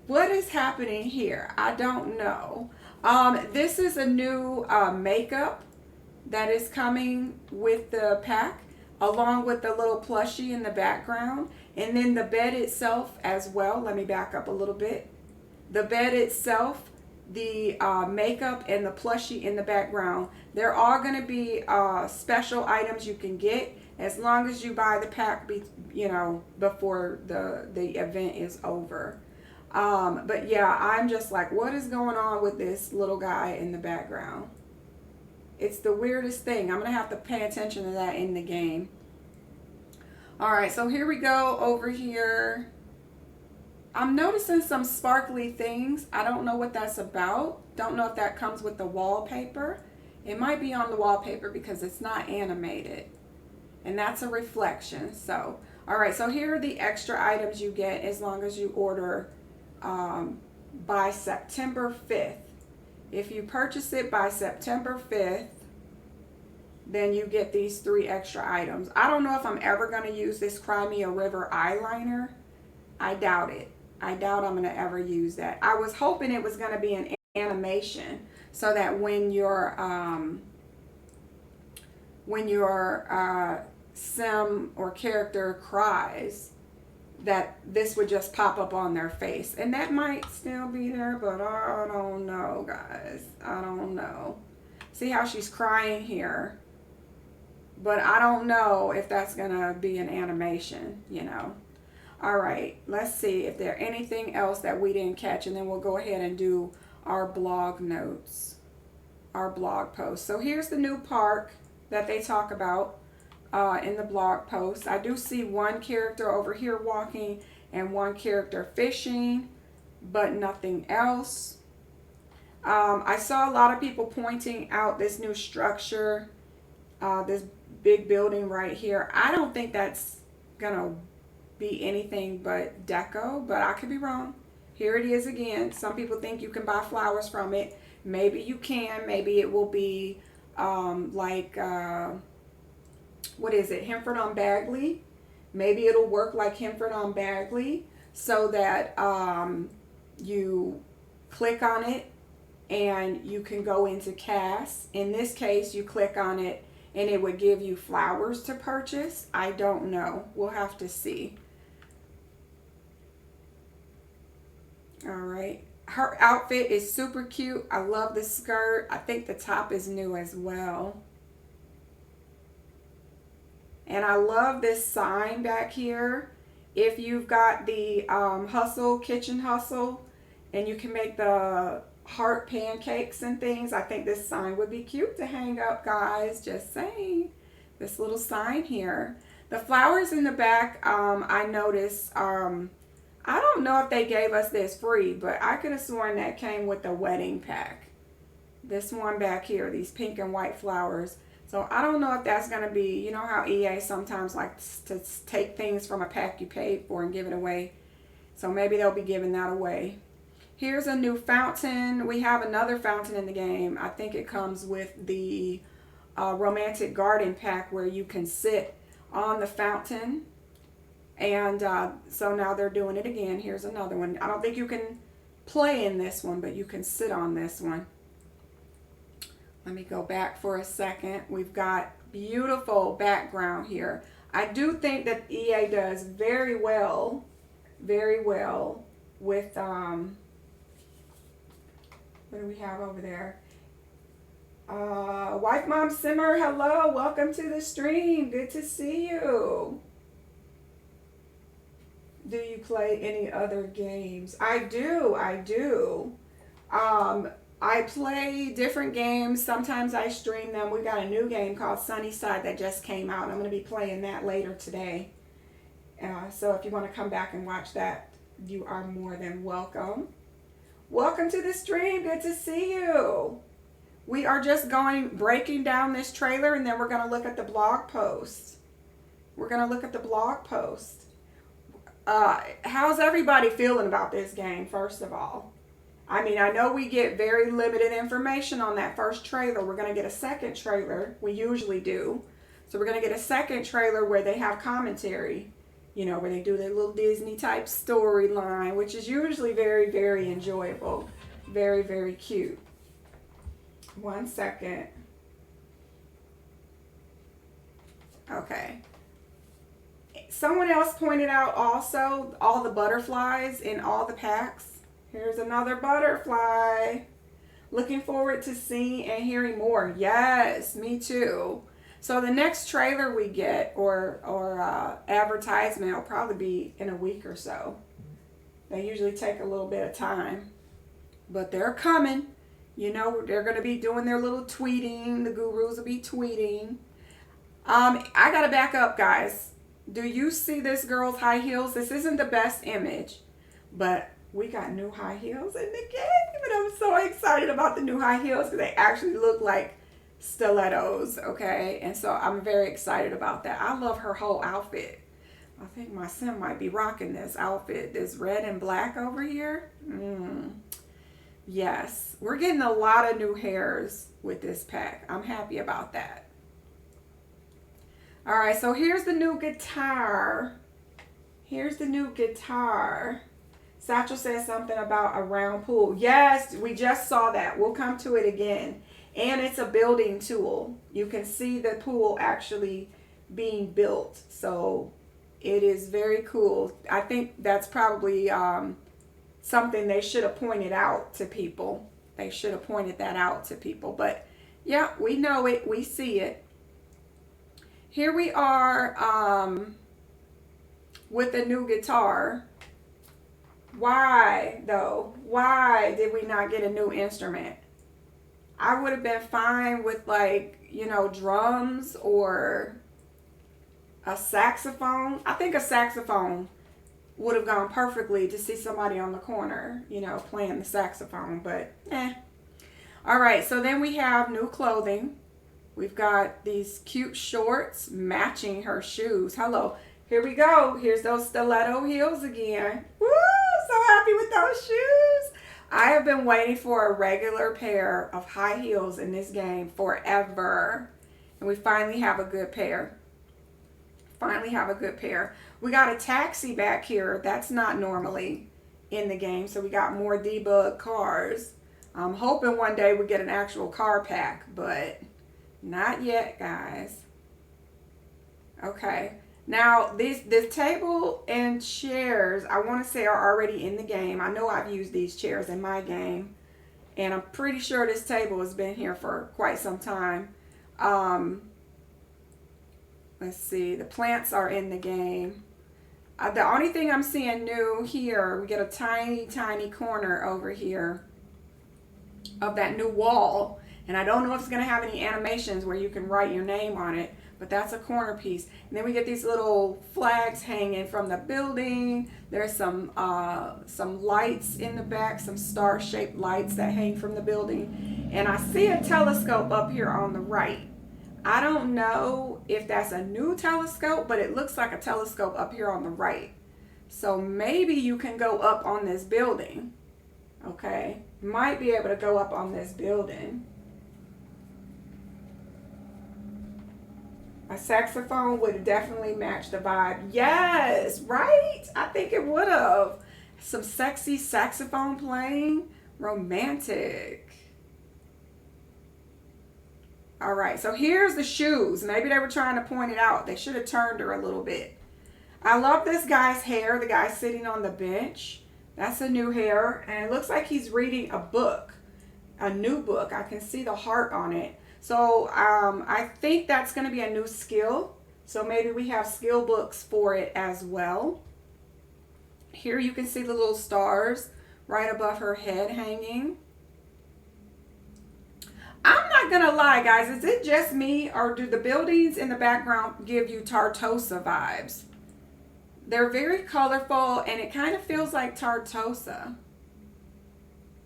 What is happening here? I don't know. This is a new makeup that is coming with the pack, along with the little plushie in the background. And then the bed itself as well. Let me back up a little bit. The bed itself, the makeup, and the plushie in the background, they're all going to be special items you can get as long as you buy the pack, you know, before the event is over. But yeah, I'm just like, what is going on with this little guy in the background? It's the weirdest thing. I'm going to have to pay attention to that in the game. All right, so here we go over here. I'm noticing some sparkly things. I don't know what that's about. Don't know if that comes with the wallpaper. It might be on the wallpaper because it's not animated. And that's a reflection. So, all right, so here are the extra items you get as long as you order by September 5th. If you purchase it by September 5th, then you get these 3 extra items. I don't know if I'm ever going to use this Crimea River eyeliner. I doubt it. I doubt I'm going to ever use that. I was hoping it was going to be an animation so that when your sim or character cries, that this would just pop up on their face. And that might still be there, but I don't know, guys. I don't know. See how she's crying here? But I don't know if that's going to be an animation, you know. All right, let's see if there's anything else that we didn't catch, and then we'll go ahead and do our blog notes, our blog post. So here's the new park that they talk about in the blog post. I do see one character over here walking and one character fishing, but nothing else. I saw a lot of people pointing out this new structure, this big building right here. I don't think that's gonna be anything but deco, but I could be wrong. Here it is again. Some people think you can buy flowers from it. Maybe you can. Maybe it will be like, what is it? Hemford on Bagley. Maybe it'll work like Hemford on Bagley, so that you click on it and you can go into cast. In this case, you click on it and it would give you flowers to purchase. I don't know. We'll have to see. All right. Her outfit is super cute. I love the skirt. I think the top is new as well. And I love this sign back here. If you've got the Hustle, Kitchen Hustle, and you can make the heart pancakes and things, I think this sign would be cute to hang up, guys. Just saying. This little sign here. The flowers in the back, I noticed, I don't know if they gave us this free, but I could have sworn that came with the wedding pack. This one back here, these pink and white flowers. So I don't know if that's going to be, you know how EA sometimes likes to take things from a pack you paid for and give it away. So maybe they'll be giving that away. Here's a new fountain. We have another fountain in the game. I think it comes with the romantic garden pack where you can sit on the fountain. And so now they're doing it again. Here's another one. I don't think you can play in this one, but you can sit on this one. Let me go back for a second. We've got beautiful background here. I do think that EA does very well with, what do we have over there? Wife Mom Simmer, hello, welcome to the stream. Good to see you. Do you play any other games? I do. I play different games. Sometimes I stream them. We got a new game called Sunnyside that just came out. I'm going to be playing that later today. So if you want to come back and watch that, you are more than welcome. Welcome to the stream. Good to see you. We are just breaking down this trailer, and then we're going to look at the blog post. How's everybody feeling about this game, first of all? I mean, I know we get very limited information on that first trailer. We're going to get a second trailer. We usually do. So we're going to get a second trailer where they have commentary, you know, where they do their little Disney type storyline, which is usually very, very enjoyable. Very, very cute. 1 second. Okay. Someone else pointed out also all the butterflies in all the packs. Here's another butterfly. Looking forward to seeing and hearing more. Yes, me too. So the next trailer we get or advertisement will probably be in a week or so. They usually take a little bit of time. But they're coming. You know, they're going to be doing their little tweeting. The gurus will be tweeting. I got to back up, guys. Do you see this girl's high heels? This isn't the best image, but we got new high heels in the game. And I'm so excited about the new high heels because they actually look like stilettos, okay? And so I'm very excited about that. I love her whole outfit. I think my sim might be rocking this outfit. This red and black over here. Yes, we're getting a lot of new hairs with this pack. I'm happy about that. All right, so here's the new guitar. Satchel says something about a round pool. Yes, we just saw that. We'll come to it again. And it's a building tool. You can see the pool actually being built. So it is very cool. I think that's probably something they should have pointed out to people. They should have pointed that out to people. But yeah, we know it. We see it. Here we are with a new guitar. Why, though? Why did we not get a new instrument? I would have been fine with, like, you know, drums or a saxophone. I think a saxophone would have gone perfectly to see somebody on the corner, you know, playing the saxophone, but All right, so then we have new clothing. We've got these cute shorts matching her shoes. Hello. Here we go. Here's those stiletto heels again. Woo! So happy with those shoes. I have been waiting for a regular pair of high heels in this game forever. And we finally have a good pair. Finally have a good pair. We got a taxi back here. That's not normally in the game. So we got more debug cars. I'm hoping one day we get an actual car pack, but not yet, guys. Okay. Now, this table and chairs, I want to say, are already in the game. I know I've used these chairs in my game. And I'm pretty sure this table has been here for quite some time. Let's see. The plants are in the game. The only thing I'm seeing new here, we get a tiny, tiny corner over here of that new wall. And I don't know if it's going to have any animations where you can write your name on it. But that's a corner piece. And then we get these little flags hanging from the building. There's some lights in the back, some star-shaped lights that hang from the building. And I see a telescope up here on the right. I don't know if that's a new telescope, but it looks like a telescope up here on the right. So maybe you can go up on this building. Okay, might be able to go up on this building. A saxophone would definitely match the vibe. Yes, right? I think it would have. Some sexy saxophone playing. Romantic. All right, so here's the shoes. Maybe they were trying to point it out. They should have turned her a little bit. I love this guy's hair. The guy sitting on the bench. That's a new hair. And it looks like he's reading a book. A new book. I can see the heart on it. So I think that's going to be a new skill. So maybe we have skill books for it as well. Here you can see the little stars right above her head hanging. I'm not going to lie, guys. Is it just me, or do the buildings in the background give you Tartosa vibes? They're very colorful and it kind of feels like Tartosa.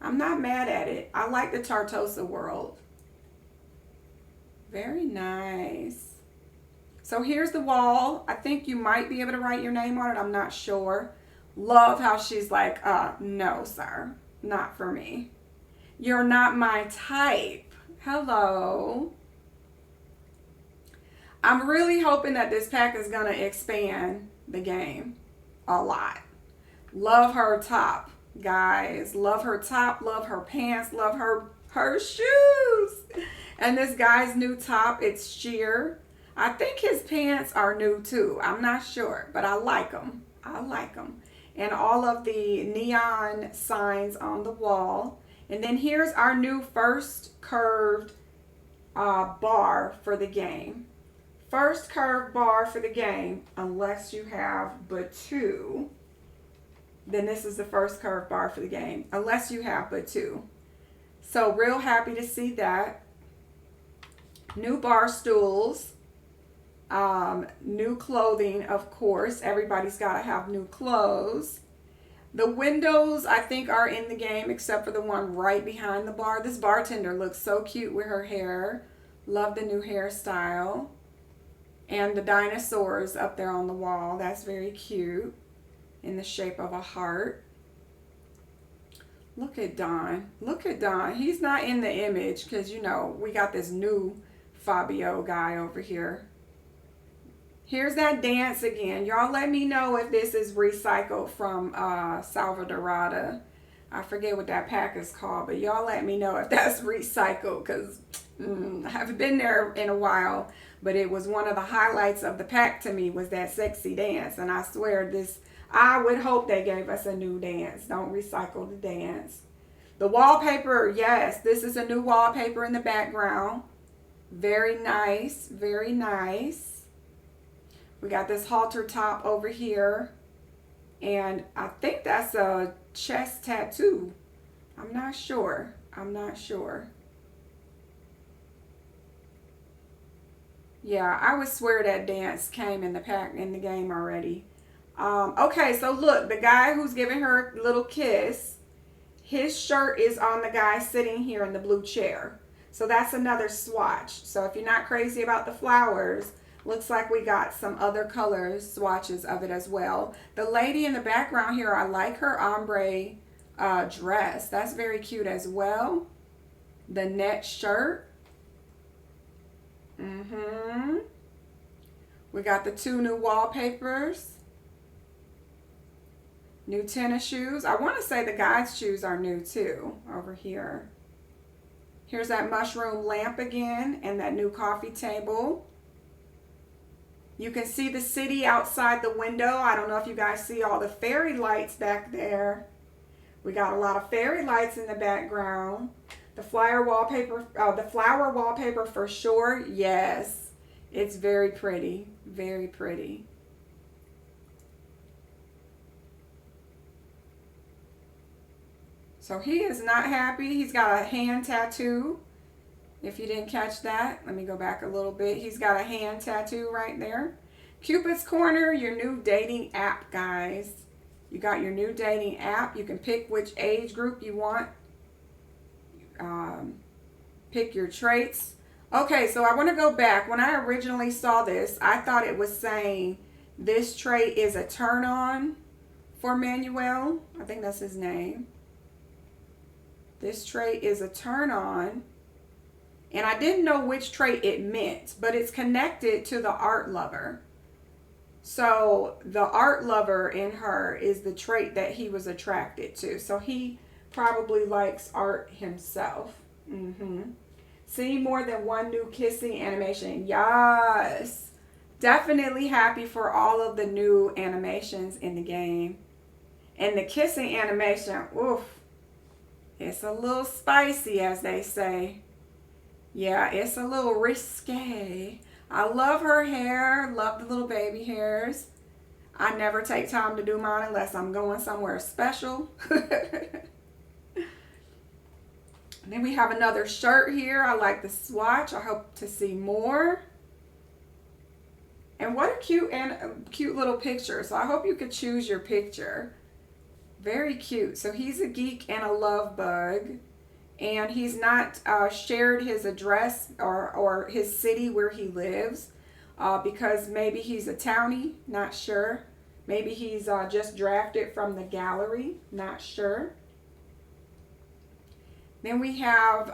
I'm not mad at it. I like the Tartosa world. Very nice. So here's the wall. I think you might be able to write your name on it. I'm not sure. Love how she's like, no, sir. Not for me. You're not my type. Hello. I'm really hoping that this pack is going to expand the game a lot. Love her top, guys. Love her top. Love her pants. Love her shoes. And this guy's new top, it's sheer. I think his pants are new too. I'm not sure, but I like them. I like them. And all of the neon signs on the wall. And then here's our new first curved bar for the game. First curved bar for the game, unless you have Batu. Then this is the first curved bar for the game, unless you have Batu. So real happy to see that. New bar stools, new clothing, of course. Everybody's got to have new clothes. The windows, I think, are in the game, except for the one right behind the bar. This bartender looks so cute with her hair. Love the new hairstyle. And the dinosaurs up there on the wall. That's very cute, in the shape of a heart. Look at Don. Look at Don. He's not in the image because, you know, we got this new Fabio guy over here. Here's that dance again. Y'all let me know if this is recycled from Salvadorada. I forget what that pack is called, but y'all let me know if that's recycled because I haven't been there in a while. But it was one of the highlights of the pack to me was that sexy dance. And I swear I would hope they gave us a new dance. Don't recycle the dance. The wallpaper, yes, this is a new wallpaper in the background. Very nice, very nice. We got this halter top over here. And I think that's a chest tattoo. I'm not sure. I'm not sure. Yeah, I would swear that dance came in the pack in the game already. Okay, so look, the guy who's giving her a little kiss, his shirt is on the guy sitting here in the blue chair. So that's another swatch. So if you're not crazy about the flowers, looks like we got some other color swatches of it as well. The lady in the background here, I like her ombre dress. That's very cute as well. The net shirt. We got the 2 new wallpapers. New tennis shoes. I want to say the guys' shoes are new too over here. Here's that mushroom lamp again and that new coffee table. You can see the city outside the window. I don't know if you guys see all the fairy lights back there. We got a lot of fairy lights in the background. The flower wallpaper for sure. Yes, it's very pretty. Very pretty. So he is not happy. He's got a hand tattoo. If you didn't catch that, let me go back a little bit. He's got a hand tattoo right there. Cupid's Corner, your new dating app, guys. You got your new dating app. You can pick which age group you want. Pick your traits. Okay, so I want to go back. When I originally saw this, I thought it was saying this trait is a turn on for Manuel. I think that's his name. This trait is a turn on. And I didn't know which trait it meant, but it's connected to the art lover. So the art lover in her is the trait that he was attracted to. So he probably likes art himself. See more than one new kissing animation. Yes. Definitely happy for all of the new animations in the game. And the kissing animation, oof. It's a little spicy, as they say. Yeah, it's a little risque. I love her hair. Love the little baby hairs. I never take time to do mine unless I'm going somewhere special. And then we have another shirt here. I like the swatch. I hope to see more. And what a cute little picture. So I hope you could choose your picture. Very cute. So he's a geek and a love bug. And he's not shared his address or his city where he lives because maybe he's a townie, not sure. Maybe he's just drafted from the gallery, not sure. Then we have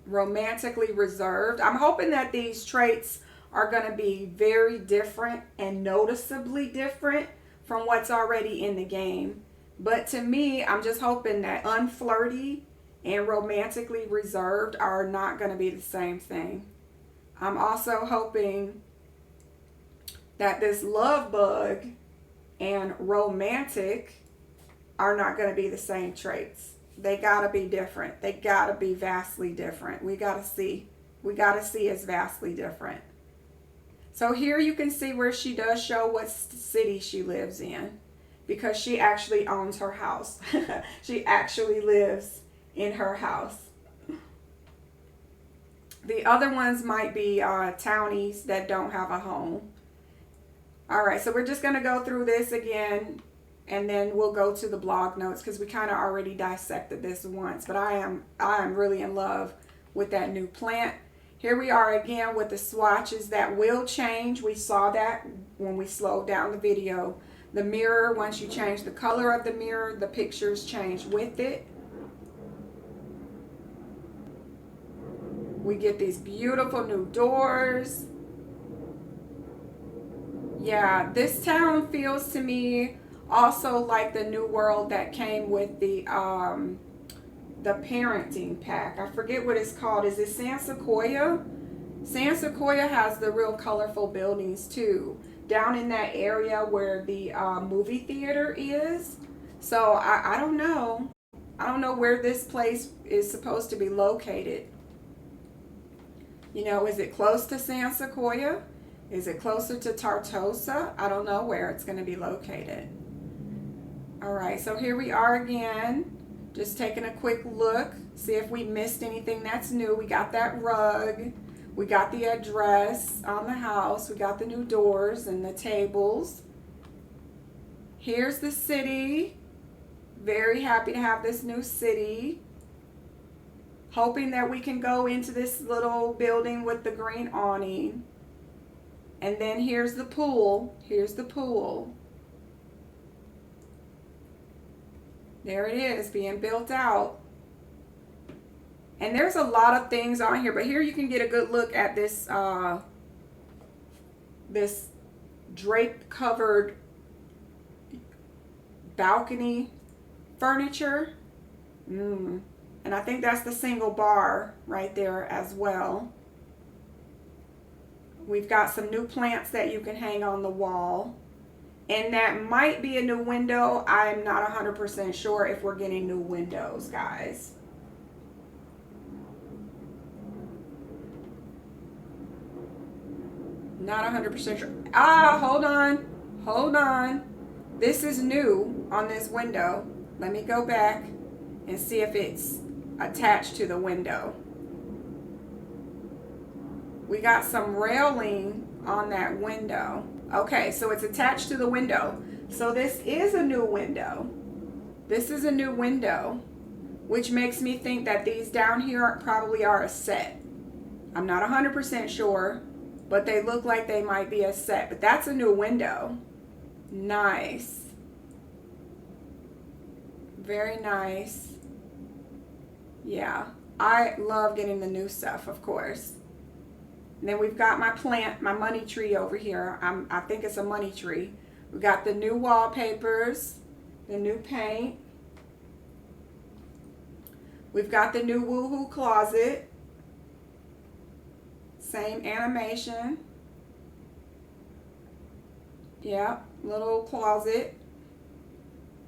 romantically reserved. I'm hoping that these traits are going to be very different and noticeably different from what's already in the game. But to me, I'm just hoping that unflirty and romantically reserved are not going to be the same thing. I'm also hoping that this love bug and romantic are not going to be the same traits. They got to be different. They got to be vastly different. We got to see. We got to see it's vastly different. So here you can see where she does show what city she lives in because she actually owns her house. She actually lives in her house. The other ones might be townies that don't have a home. All right, so we're just going to go through this again, and then we'll go to the blog notes because we kind of already dissected this once. But I am really in love with that new plant. Here we are again with the swatches that will change. We saw that when we slowed down the video. The mirror, once you change the color of the mirror, the pictures change with it. We get these beautiful new doors. Yeah, this town feels to me also like the new world that came with the parenting pack. I forget what it's called. Is it San Sequoia? San Sequoia has the real colorful buildings too, down in that area where the movie theater is. So I don't know. I don't know where this place is supposed to be located. You know, is it close to San Sequoia? Is it closer to Tartosa? I don't know where it's going to be located. All right, so here we are again. Just taking a quick look, see if we missed anything that's new. We got that rug. We got the address on the house. We got the new doors and the tables. Here's the city. Very happy to have this new city. Hoping that we can go into this little building with the green awning. And then here's the pool. Here's the pool. There it is, being built out. And there's a lot of things on here, but here you can get a good look at this this drape covered balcony furniture. And I think that's the single bar right there as well. We've got some new plants that you can hang on the wall. And that might be a new window. I'm not 100% sure if we're getting new windows, guys. Not 100% sure. Hold on. Hold on. This is new on this window. Let me go back and see if it's attached to the window. We got some railing on that window. Okay, so it's attached to the window. So this is a new window. This is a new window, which makes me think that these down here probably are a set. I'm not 100% sure, but they look like they might be a set. But that's a new window. Nice. Very nice. Yeah, I love getting the new stuff, of course. And then we've got my plant, my money tree over here. I think it's a money tree. We got the new wallpapers, the new paint. We've got the new woohoo closet. Same animation. Yep, little closet.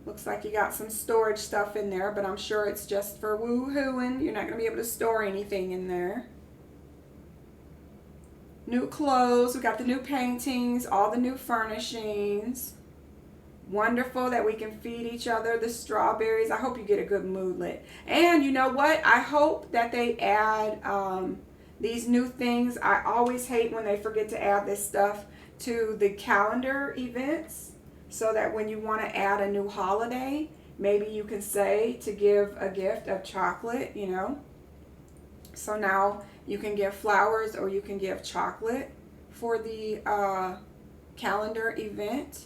Looks like you got some storage stuff in there, but I'm sure it's just for woohooing. You're not going to be able to store anything in there. New clothes. We got the new paintings, all the new furnishings. Wonderful that we can feed each other the strawberries. I hope you get a good moodlet. And you know what? I hope that they add these new things. I always hate when they forget to add this stuff to the calendar events, so that when you want to add a new holiday, maybe you can say to give a gift of chocolate, you know. So now you can give flowers or you can give chocolate for the calendar event.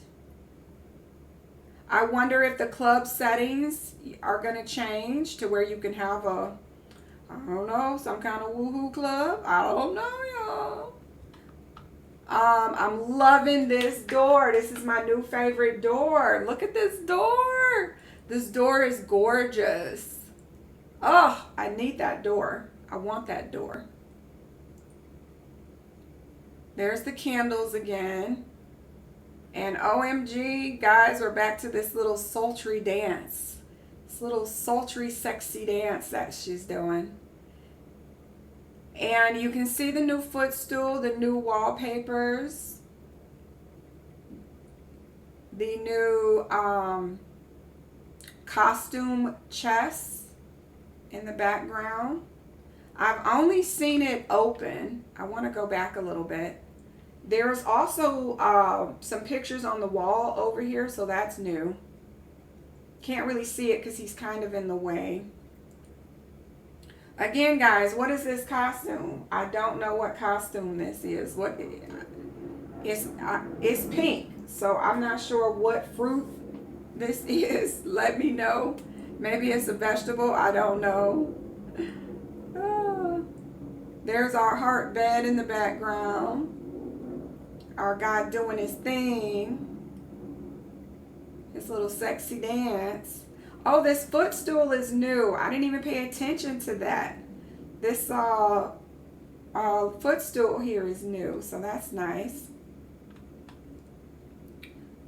I wonder if the club settings are going to change to where you can have a, I don't know, some kind of woohoo club. I don't know, y'all. I'm loving this door. This is my new favorite door. Look at this door. This door is gorgeous. Oh, I need that door. I want that door. There's the candles again. And OMG, guys, we're back to this little sultry dance. This little sultry, sexy dance that she's doing. And you can see the new footstool, the new wallpapers, the new costume chest in the background. I've only seen it open. I want to go back a little bit. There's also some pictures on the wall over here, so that's new. Can't really see it because he's kind of in the way. Again, guys, what is this costume? I don't know what costume this is. What it's pink, so I'm not sure what fruit this is. Let me know. Maybe it's a vegetable. I don't know. There's our heart bed in the background. Our guy doing his thing. His little sexy dance. Oh, this footstool is new. I didn't even pay attention to that. This footstool here is new, so that's nice.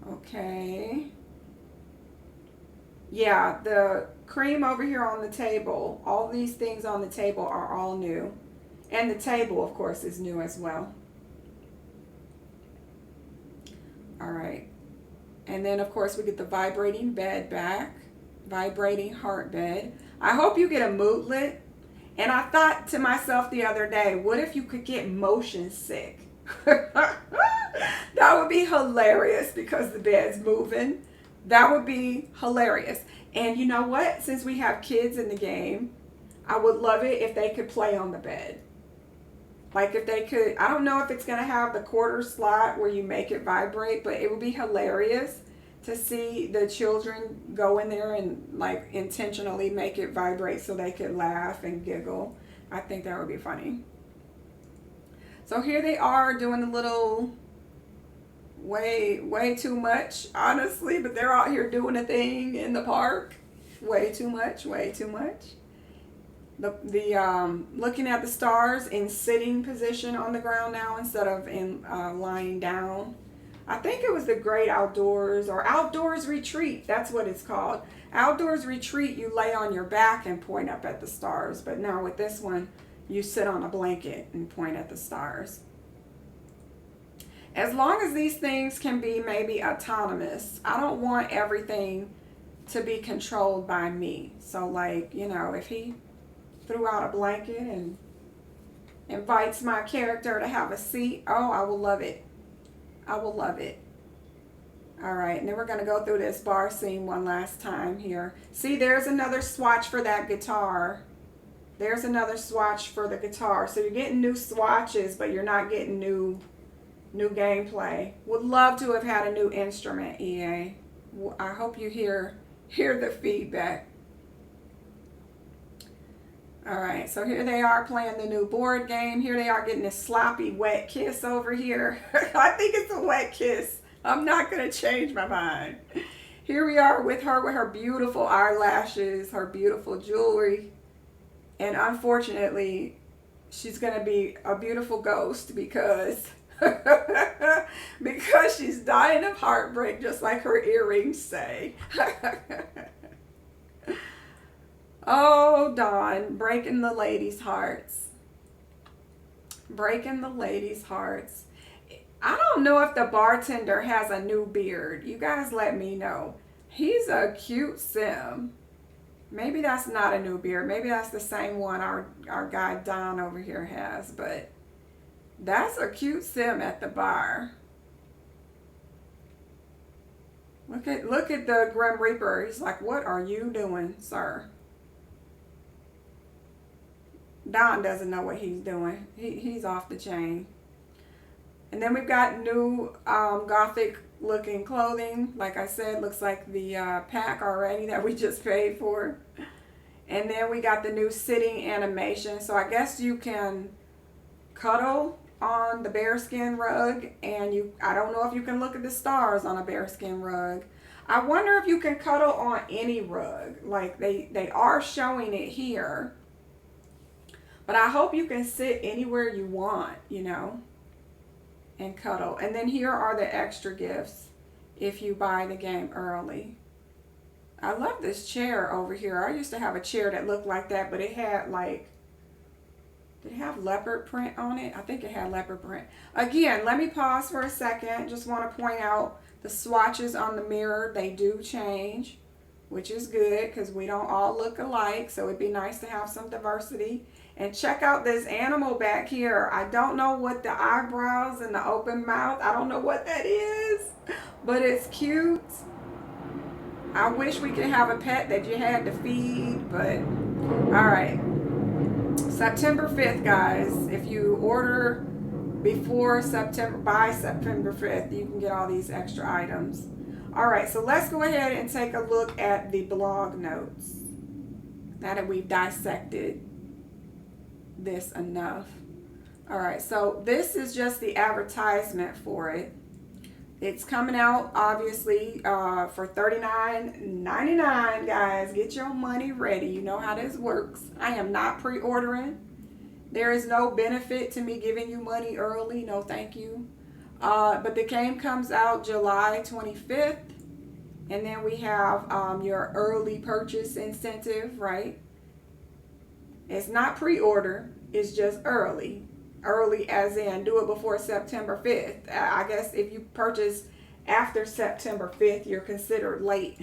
Okay. Yeah, the cream over here on the table, all these things on the table are all new. And the table, of course, is new as well. All right. And then, of course, we get the vibrating bed back. Vibrating heart bed. I hope you get a moodlet. And I thought to myself the other day, what if you could get motion sick? That would be hilarious because the bed's moving. That would be hilarious. And you know what? Since we have kids in the game, I would love it if they could play on the bed. Like if they could, I don't know if it's going to have the quarter slot where you make it vibrate, but it would be hilarious to see the children go in there and like intentionally make it vibrate so they could laugh and giggle. I think that would be funny. So here they are doing a little way too much, honestly, but they're out here doing a thing in the park. Way too much. The looking at the stars in sitting position on the ground now instead of in lying down. I think it was the Great Outdoors or Outdoors Retreat. That's what it's called. Outdoors Retreat, you lay on your back and point up at the stars. But now with this one, you sit on a blanket and point at the stars. As long as these things can be maybe autonomous, I don't want everything to be controlled by me. So like, you know, if he threw out a blanket and invites my character to have a seat, oh, I will love it. I will love it. All right, and then we're going to go through this bar scene one last time here. See, there's another swatch for that guitar. There's another swatch for the guitar. So you're getting new swatches, but you're not getting new gameplay. Would love to have had a new instrument, EA. I hope you hear the feedback. All right, so here they are playing the new board game. Here they are getting this sloppy wet kiss over here. I think it's a wet kiss. I'm not going to change my mind. Here we are with her beautiful eyelashes, her beautiful jewelry. And unfortunately, she's going to be a beautiful ghost because because she's dying of heartbreak, just like her earrings say. Oh, Dawn, breaking the ladies' hearts. Breaking the ladies' hearts. I don't know if the bartender has a new beard. You guys let me know. He's a cute sim. Maybe that's not a new beard. Maybe that's the same one our guy Don over here has. But that's a cute sim at the bar. Look at the Grim Reaper. He's like, what are you doing, sir? Don doesn't know what he's doing. He's off the chain. And then we've got new gothic looking clothing. Like I said, looks like the pack already that we just paid for. And then we got the new sitting animation. So I guess you can cuddle on the bearskin rug, and I don't know if you can look at the stars on a bearskin rug. I wonder if you can cuddle on any rug. Like they are showing it here. But I hope you can sit anywhere you want, you know, and cuddle. And then here are the extra gifts if you buy the game early. I love this chair over here. I used to have a chair that looked like that, but it had like, did it have leopard print on it? I think it had leopard print. Again, let me pause for a second. Just want to point out the swatches on the mirror. They do change, which is good because we don't all look alike. So it'd be nice to have some diversity. And check out this animal back here. I don't know what the eyebrows and the open mouth, I don't know what that is, but it's cute. I wish we could have a pet that you had to feed, but all right. September 5th, guys. If you order before September, by September 5th, you can get all these extra items. All right, so let's go ahead and take a look at the blog notes. Now that we've dissected this enough. All right, so this is just the advertisement for it. It's coming out obviously for $39.99, guys. Get your money ready. You know how this works. I am not pre-ordering. There is no benefit to me giving you money early. No, thank you. But the game comes out July 25th, and then we have your early purchase incentive, right? It's not pre-order, it's just early. Early as in do it before September 5th. I guess if you purchase after September 5th, you're considered late.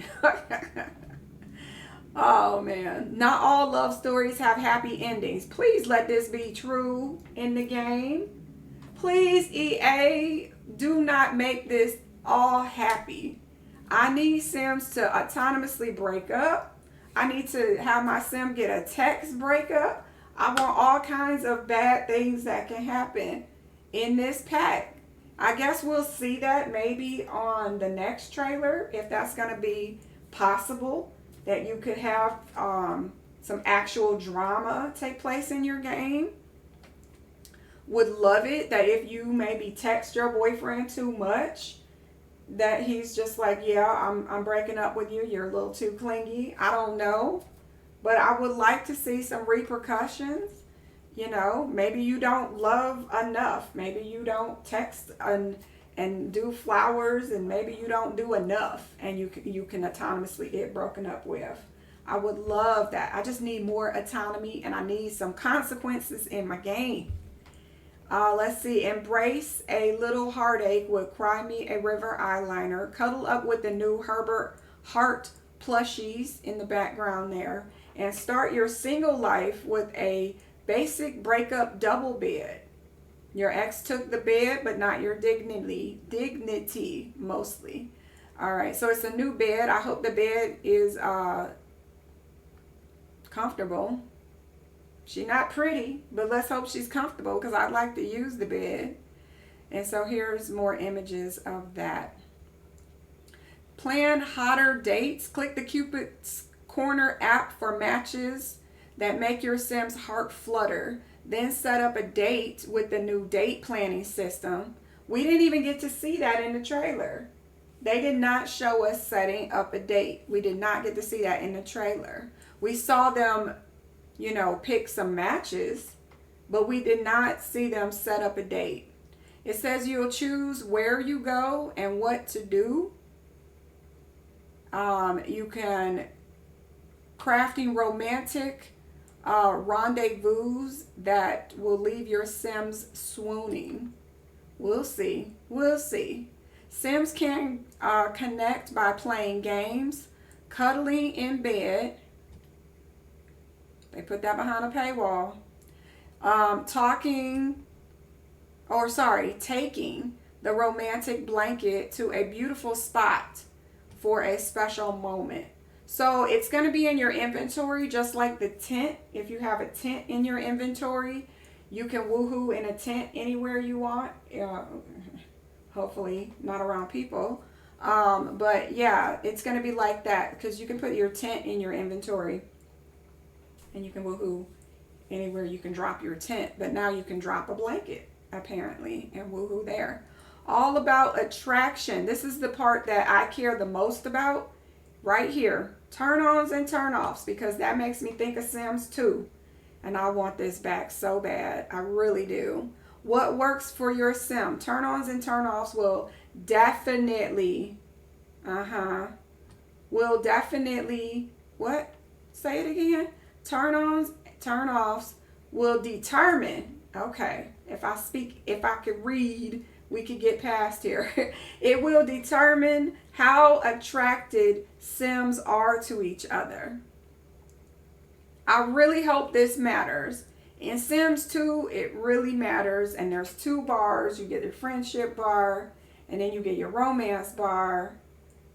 Oh man, not all love stories have happy endings. Please let this be true in the game. Please, EA, do not make this all happy. I need Sims to autonomously break up. I need to have my sim get a text breakup. I want all kinds of bad things that can happen in this pack. I guess we'll see that maybe on the next trailer, if that's going to be possible, that you could have some actual drama take place in your game. Would love it that if you maybe text your boyfriend too much, that he's just like, yeah, I'm breaking up with you. You're a little too clingy. I don't know. But I would like to see some repercussions. You know, maybe you don't love enough. Maybe you don't text and do flowers, and maybe you don't do enough, and you can autonomously get broken up with. I would love that. I just need more autonomy, and I need some consequences in my game. Let's see. Embrace a little heartache with Cry Me a River eyeliner. Cuddle up with the new Herbert Heart plushies in the background there. And start your single life with a basic breakup double bed. Your ex took the bed, but not your dignity mostly. All right, so it's a new bed. I hope the bed is comfortable. She's not pretty, but let's hope she's comfortable, because I'd like to use the bed. And so here's more images of that. Plan hotter dates. Click the Cupid's Corner app for matches that make your Sim's heart flutter. Then set up a date with the new date planning system. We didn't even get to see that in the trailer. They did not show us setting up a date. We did not get to see that in the trailer. We saw them, you know, pick some matches, but we did not see them set up a date. It says you'll choose where you go and what to do. You can crafting romantic rendezvous that will leave your Sims swooning. We'll see. We'll see. Sims can connect by playing games, cuddling in bed. They put that behind a paywall. Taking the romantic blanket to a beautiful spot for a special moment. So it's going to be in your inventory, just like the tent. If you have a tent in your inventory, you can woohoo in a tent anywhere you want. Hopefully not around people. But yeah, it's going to be like that, because you can put your tent in your inventory and you can woohoo anywhere you can drop your tent. But now you can drop a blanket, apparently, and woohoo there. All about attraction. This is the part that I care the most about right here. Turn-ons and turn-offs, because that makes me think of Sims 2. And I want this back so bad. I really do. What works for your Sim? Turn-ons and turn-offs will definitely, what? Say it again. Turn-ons, turn-offs will determine, okay, if I could read, we could get past here. It will determine how attracted Sims are to each other. I really hope this matters. In Sims 2, it really matters. And there's 2 bars. You get your friendship bar, and then you get your romance bar.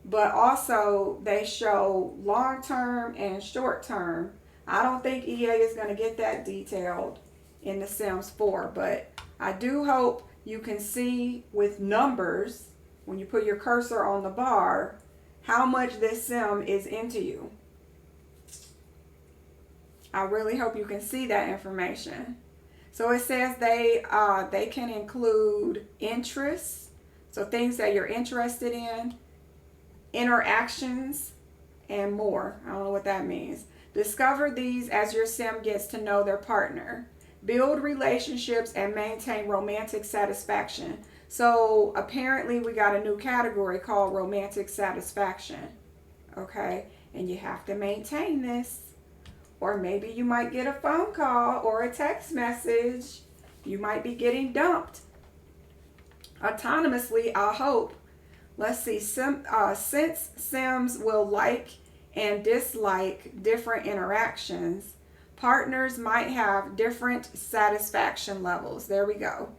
But also, they show long-term and short-term. I don't think EA is going to get that detailed in The Sims 4. But I do hope you can see with numbers, when you put your cursor on the bar, how much this Sim is into you. I really hope you can see that information. So it says they can include interests, so things that you're interested in, interactions, and more. I don't know what that means. Discover these as your Sim gets to know their partner. Build relationships and maintain romantic satisfaction. So apparently we got a new category called romantic satisfaction. Okay, and you have to maintain this. Or maybe you might get a phone call or a text message. You might be getting dumped. Autonomously, I hope. Let's see. Since Sims will like and dislike different interactions, partners might have different satisfaction levels. There we go.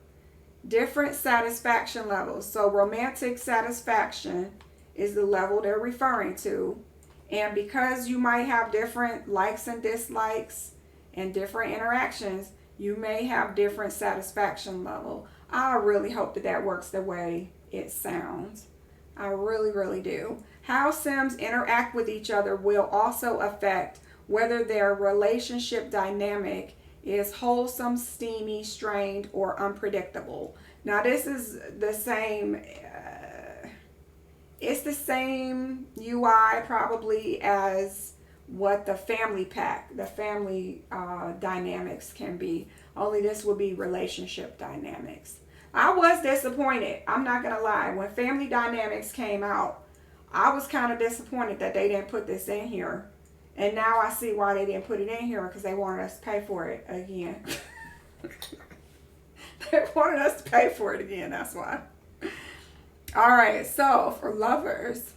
Different satisfaction levels. So romantic satisfaction is the level they're referring to. And because you might have different likes and dislikes and different interactions, you may have different satisfaction level. I really hope that that works the way it sounds. I really, really do. How Sims interact with each other will also affect whether their relationship dynamic is wholesome, steamy, strained, or unpredictable. Now, this is the same. It's the same UI probably as what the family pack, the family dynamics can be. Only this will be relationship dynamics. I was disappointed. I'm not going to lie. When family dynamics came out, I was kind of disappointed that they didn't put this in here. And now I see why they didn't put it in here, because they wanted us to pay for it again. They wanted us to pay for it again. That's why. All right. So for lovers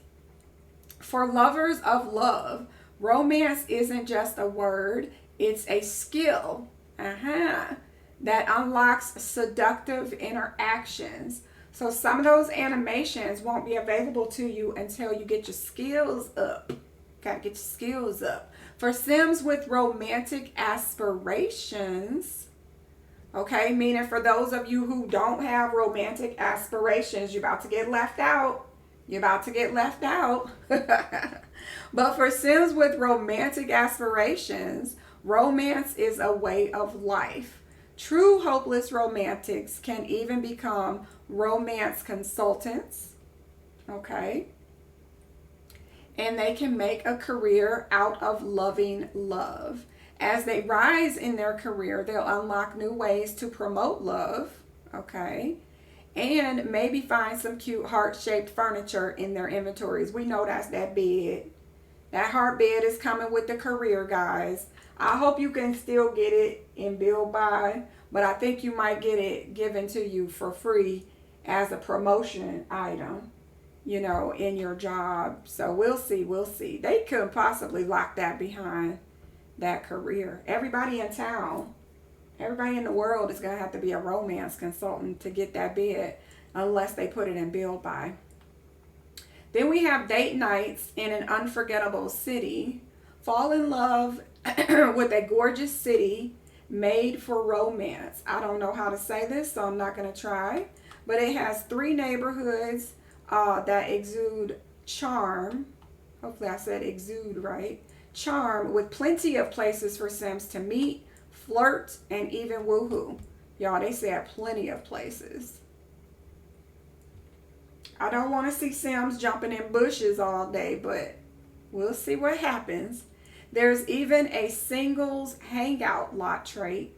of love, romance isn't just a word. It's a skill. That unlocks seductive interactions. So some of those animations won't be available to you until you get your skills up. Gotta get your skills up. For Sims with romantic aspirations, okay, meaning for those of you who don't have romantic aspirations, you're about to get left out. You're about to get left out. But for Sims with romantic aspirations, romance is a way of life. True hopeless romantics can even become romance consultants, okay? And they can make a career out of loving love. As they rise in their career, they'll unlock new ways to promote love, okay? And maybe find some cute heart-shaped furniture in their inventories. We know that's that bed. That heart bed is coming with the career, guys. I hope you can still get it in Build By, but I think you might get it given to you for free as a promotion item, you know, in your job. So we'll see, we'll see. They couldn't possibly lock that behind that career. Everybody in town, everybody in the world is going to have to be a romance consultant to get that bid, unless they put it in Build By. Then we have date nights in an unforgettable city. Fall in love with a gorgeous city made for romance. I don't know how to say this, so I'm not going to try. But it has 3 neighborhoods that exude charm. Hopefully I said exude right. Charm, with plenty of places for Sims to meet, flirt, and even woohoo. Y'all, they said plenty of places. I don't want to see Sims jumping in bushes all day, but we'll see what happens. There's even a singles hangout lot trait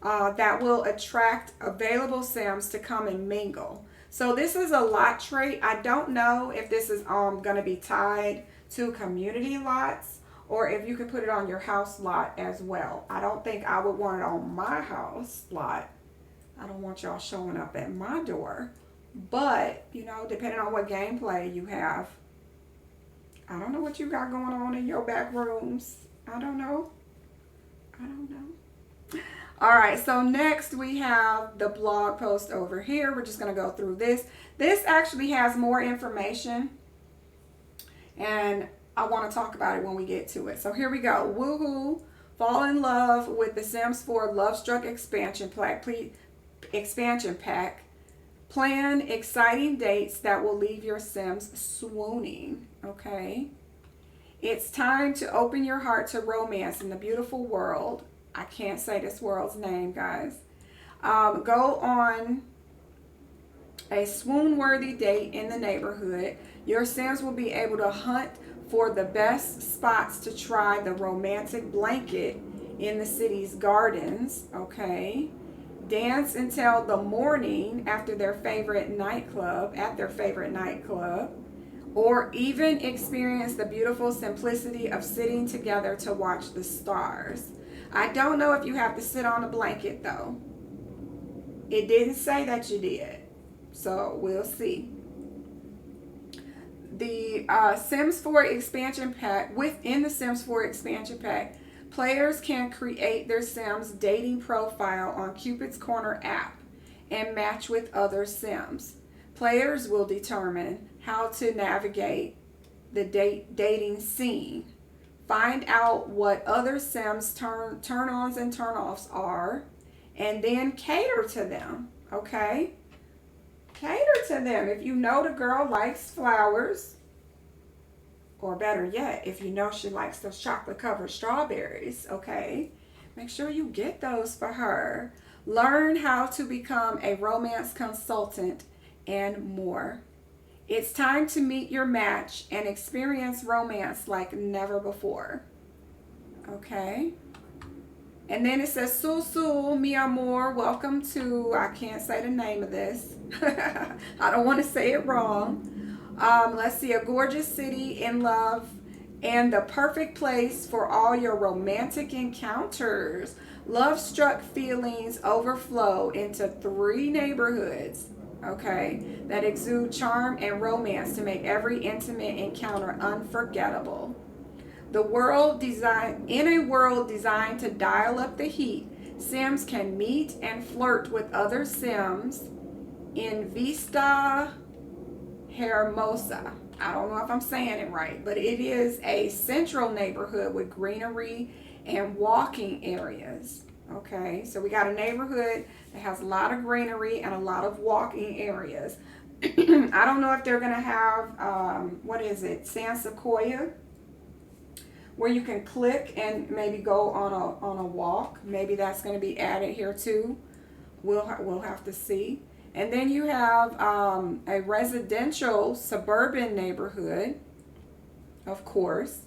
that will attract available Sims to come and mingle. So this is a lot trait. I don't know if this is going to be tied to community lots, or if you can put it on your house lot as well. I don't think I would want it on my house lot. I don't want y'all showing up at my door. But, you know, depending on what gameplay you have, I don't know what you got going on in your back rooms. I don't know. All right, so next we have the blog post over here. We're just going to go through this. This actually has more information, and I want to talk about it when we get to it. So here we go. Woohoo! Fall in love with the Sims 4 Lovestruck expansion pack. Plan exciting dates that will leave your Sims swooning, okay? It's time to open your heart to romance in the beautiful world. I can't say this world's name, guys. Go on a swoon-worthy date in the neighborhood. Your Sims will be able to hunt for the best spots to try the romantic blanket in the city's gardens, okay? Dance until the morning after their favorite nightclub, or even experience the beautiful simplicity of sitting together to watch the stars. I don't know if you have to sit on a blanket though. It didn't say that you did, so we'll see. The Sims 4 expansion pack, within the Sims 4 expansion pack, players can create their Sims dating profile on Cupid's Corner app and match with other Sims. Players will determine how to navigate the dating scene. Find out what other Sims turn-ons and turn-offs are, and then cater to them. Okay? Cater to them. If you know the girl likes flowers, or better yet, if you know she likes those chocolate covered strawberries, okay, make sure you get those for her. Learn how to become a romance consultant and more. It's time to meet your match and experience romance like never before. Okay? And then it says, Sul, mi amor, welcome to, I can't say the name of this. I don't want to say it wrong. Let's see, a gorgeous city in love and the perfect place for all your romantic encounters. Lovestruck feelings overflow into 3 neighborhoods, okay, that exude charm and romance to make every intimate encounter unforgettable. In a world designed to dial up the heat, Sims can meet and flirt with other Sims in Vista Hermosa. I don't know if I'm saying it right, but it is a central neighborhood with greenery and walking areas. Okay, so we got a neighborhood that has a lot of greenery and a lot of walking areas. I don't know if they're going to have, what is it, San Sequoia, where you can click and maybe go on a walk. Maybe that's going to be added here too. We'll have to see. And then you have a residential suburban neighborhood, of course.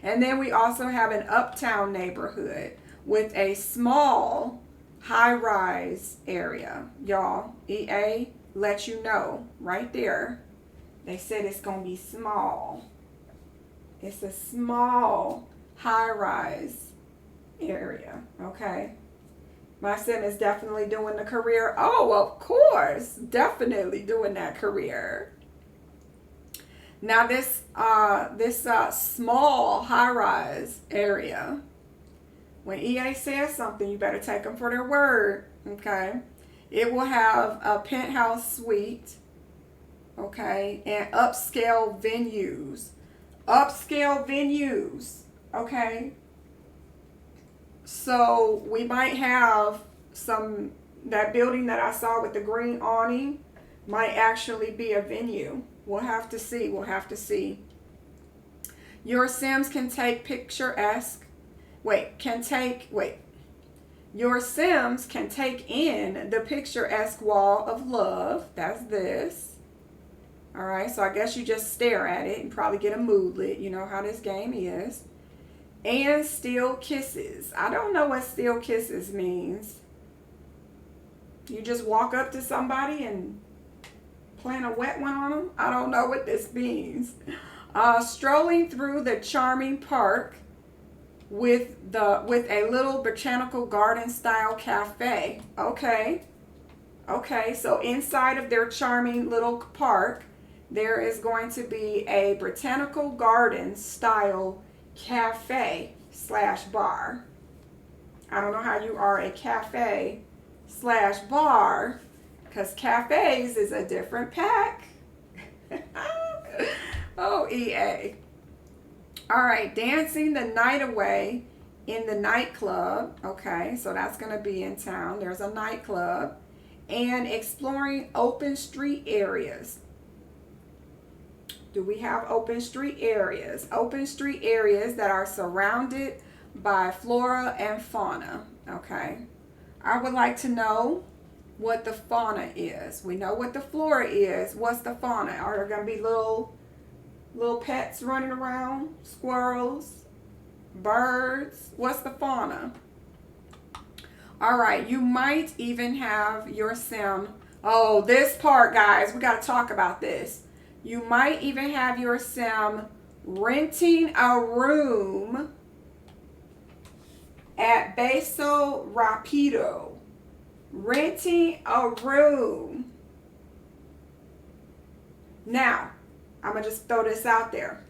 And then we also have an uptown neighborhood with a small high-rise area. Y'all, EA let you know right there. They said it's going to be small. It's a small high-rise area, okay? My sim is definitely doing the career. Oh, of course, definitely doing that career. Now this small high-rise area, when EA says something, you better take them for their word, okay? It will have a penthouse suite, okay, and upscale venues. Okay? So we might have that building that I saw with the green awning might actually be a venue. We'll have to see. Your Sims can take Your Sims can take in the picturesque wall of love. That's this. All right, so I guess you just stare at it and probably get a mood lit. You know how this game is. And steal kisses. I don't know what steal kisses means. You just walk up to somebody and plant a wet one on them? I don't know what this means. Strolling through the charming park with a little botanical garden style cafe. Okay, so inside of their charming little park, there is going to be a botanical garden style cafe / bar. I don't know how you are a cafe / bar, because cafes is a different pack. Oh, EA. All right, dancing the night away in the nightclub. Okay, so that's going to be in town. There's a nightclub. And exploring open street areas. Do we have open street areas? Open street areas that are surrounded by flora and fauna. Okay. I would like to know what the fauna is. We know what the flora is. What's the fauna? Are there going to be little pets running around? Squirrels? Birds? What's the fauna? All right. You might even have your sim. Oh, this part, guys. We got to talk about this. You might even have your sim renting a room at Beso Rapido. Renting a room. Now, I'm going to just throw this out there.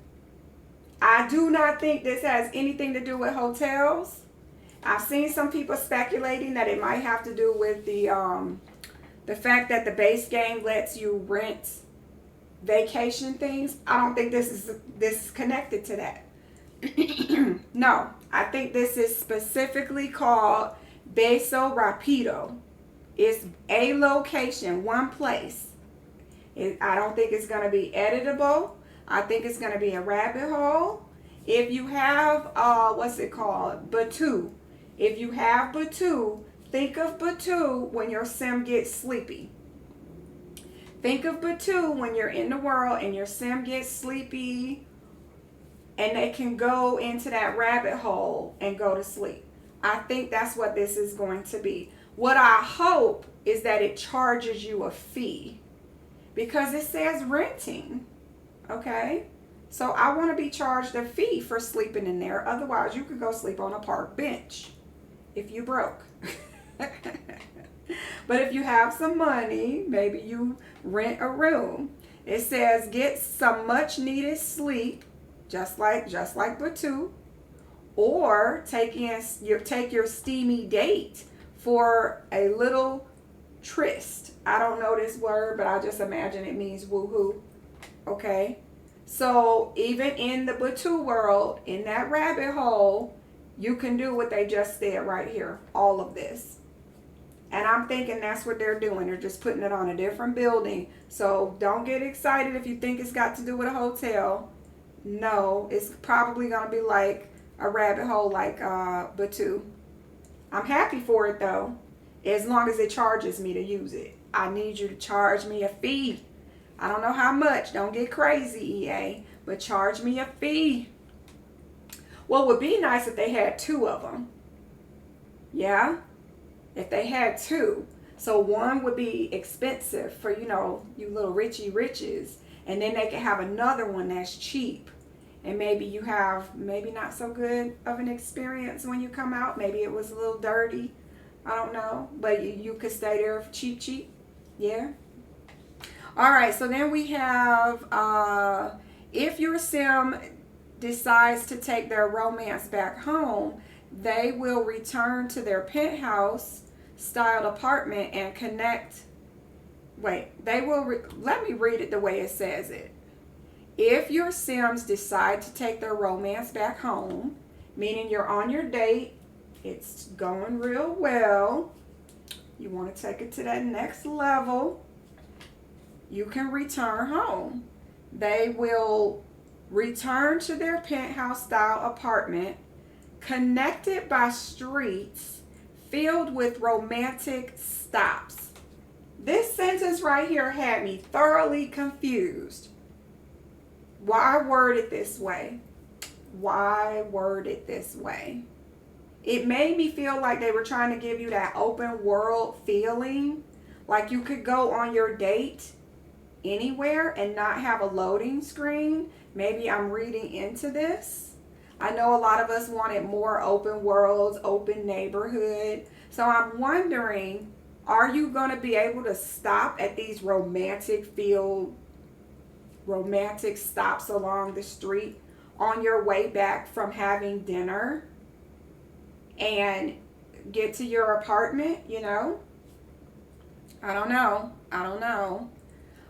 I do not think this has anything to do with hotels. I've seen some people speculating that it might have to do with the fact that the base game lets you rent vacation things. I don't think this is connected to that. No, I think this is specifically called Beso Rapido. It's a location, one place. I don't think it's going to be editable. I think it's going to be a rabbit hole. If you have, what's it called? Batu. If you have Batu, think of Batu when your sim gets sleepy. Think of Batu when you're in the world and your sim gets sleepy and they can go into that rabbit hole and go to sleep. I think that's what this is going to be. What I hope is that it charges you a fee because it says renting. Okay? So I want to be charged a fee for sleeping in there. Otherwise, you could go sleep on a park bench if you broke. But if you have some money, maybe you rent a room. It says get some much needed sleep, just like Batu, or take your steamy date for a little tryst. I don't know this word, but I just imagine it means woohoo. Okay? So even in the Batu world, in that rabbit hole, you can do what they just said right here. All of this. And I'm thinking that's what they're doing. They're just putting it on a different building. So don't get excited if you think it's got to do with a hotel. No, it's probably going to be like a rabbit hole like Batu. I'm happy for it though, as long as it charges me to use it. I need you to charge me a fee. I don't know how much. Don't get crazy, EA. But charge me a fee. Well, it would be nice if they had two of them. Yeah? If they had two. So one would be expensive for, you little richy riches. And then they could have another one that's cheap. And maybe you have maybe not so good of an experience when you come out. Maybe it was a little dirty. I don't know. But you could stay there cheap. Yeah? All right, so then we have, if your sim decides to take their romance back home, they will return to their penthouse styled apartment and connect. Wait, they will, let me read it the way it says it. If your sims decide to take their romance back home, meaning you're on your date, it's going real well, you want to take it to that next level, you can return home. They will return to their penthouse style apartment connected by streets filled with romantic stops. This sentence right here had me thoroughly confused. Why word it this way? Why word it this way? It made me feel like they were trying to give you that open world feeling, like you could go on your date anywhere and not have a loading screen. Maybe I'm reading into this. I know a lot of us wanted more open worlds, open neighborhood. So I'm wondering, are you going to be able to stop at these romantic stops along the street on your way back from having dinner and get to your apartment, I don't know.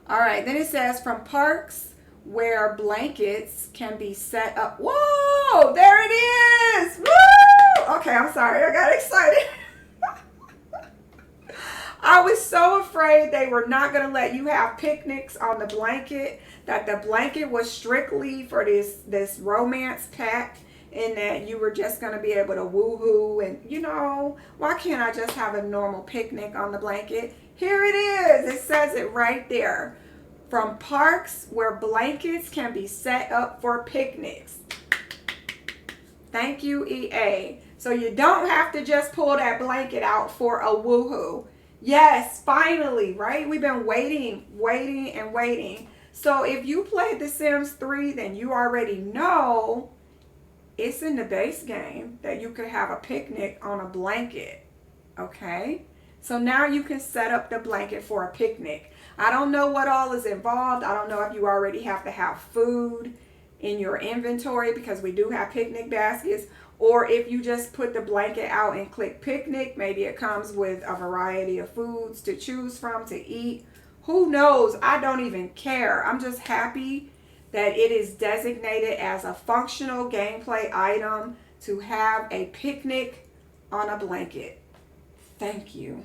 All right, then it says from parks where blankets can be set up. Whoa, there it is. Woo! Okay, I'm sorry. I got excited. I was so afraid they were not going to let you have picnics on the blanket, that the blanket was strictly for this romance pack, and that you were just going to be able to woohoo and, why can't I just have a normal picnic on the blanket? Here it is. It says it right there. From parks where blankets can be set up for picnics. Thank you, EA. So you don't have to just pull that blanket out for a woohoo. Yes, finally, right? We've been waiting. So if you played The Sims 3, then you already know it's in the base game that you could have a picnic on a blanket. Okay? So now you can set up the blanket for a picnic. I don't know what all is involved. I don't know if you already have to have food in your inventory, because we do have picnic baskets, or if you just put the blanket out and click picnic. Maybe it comes with a variety of foods to choose from to eat. Who knows? I don't even care. I'm just happy that it is designated as a functional gameplay item to have a picnic on a blanket. Thank you.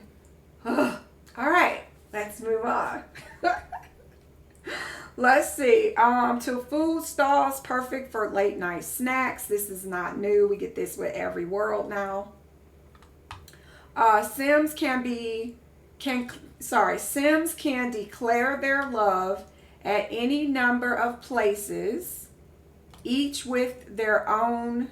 All right, let's move on. Let's see. To food stalls, perfect for late night snacks. This is not new. We get this with every world now. Sims Sims can declare their love at any number of places, each with their own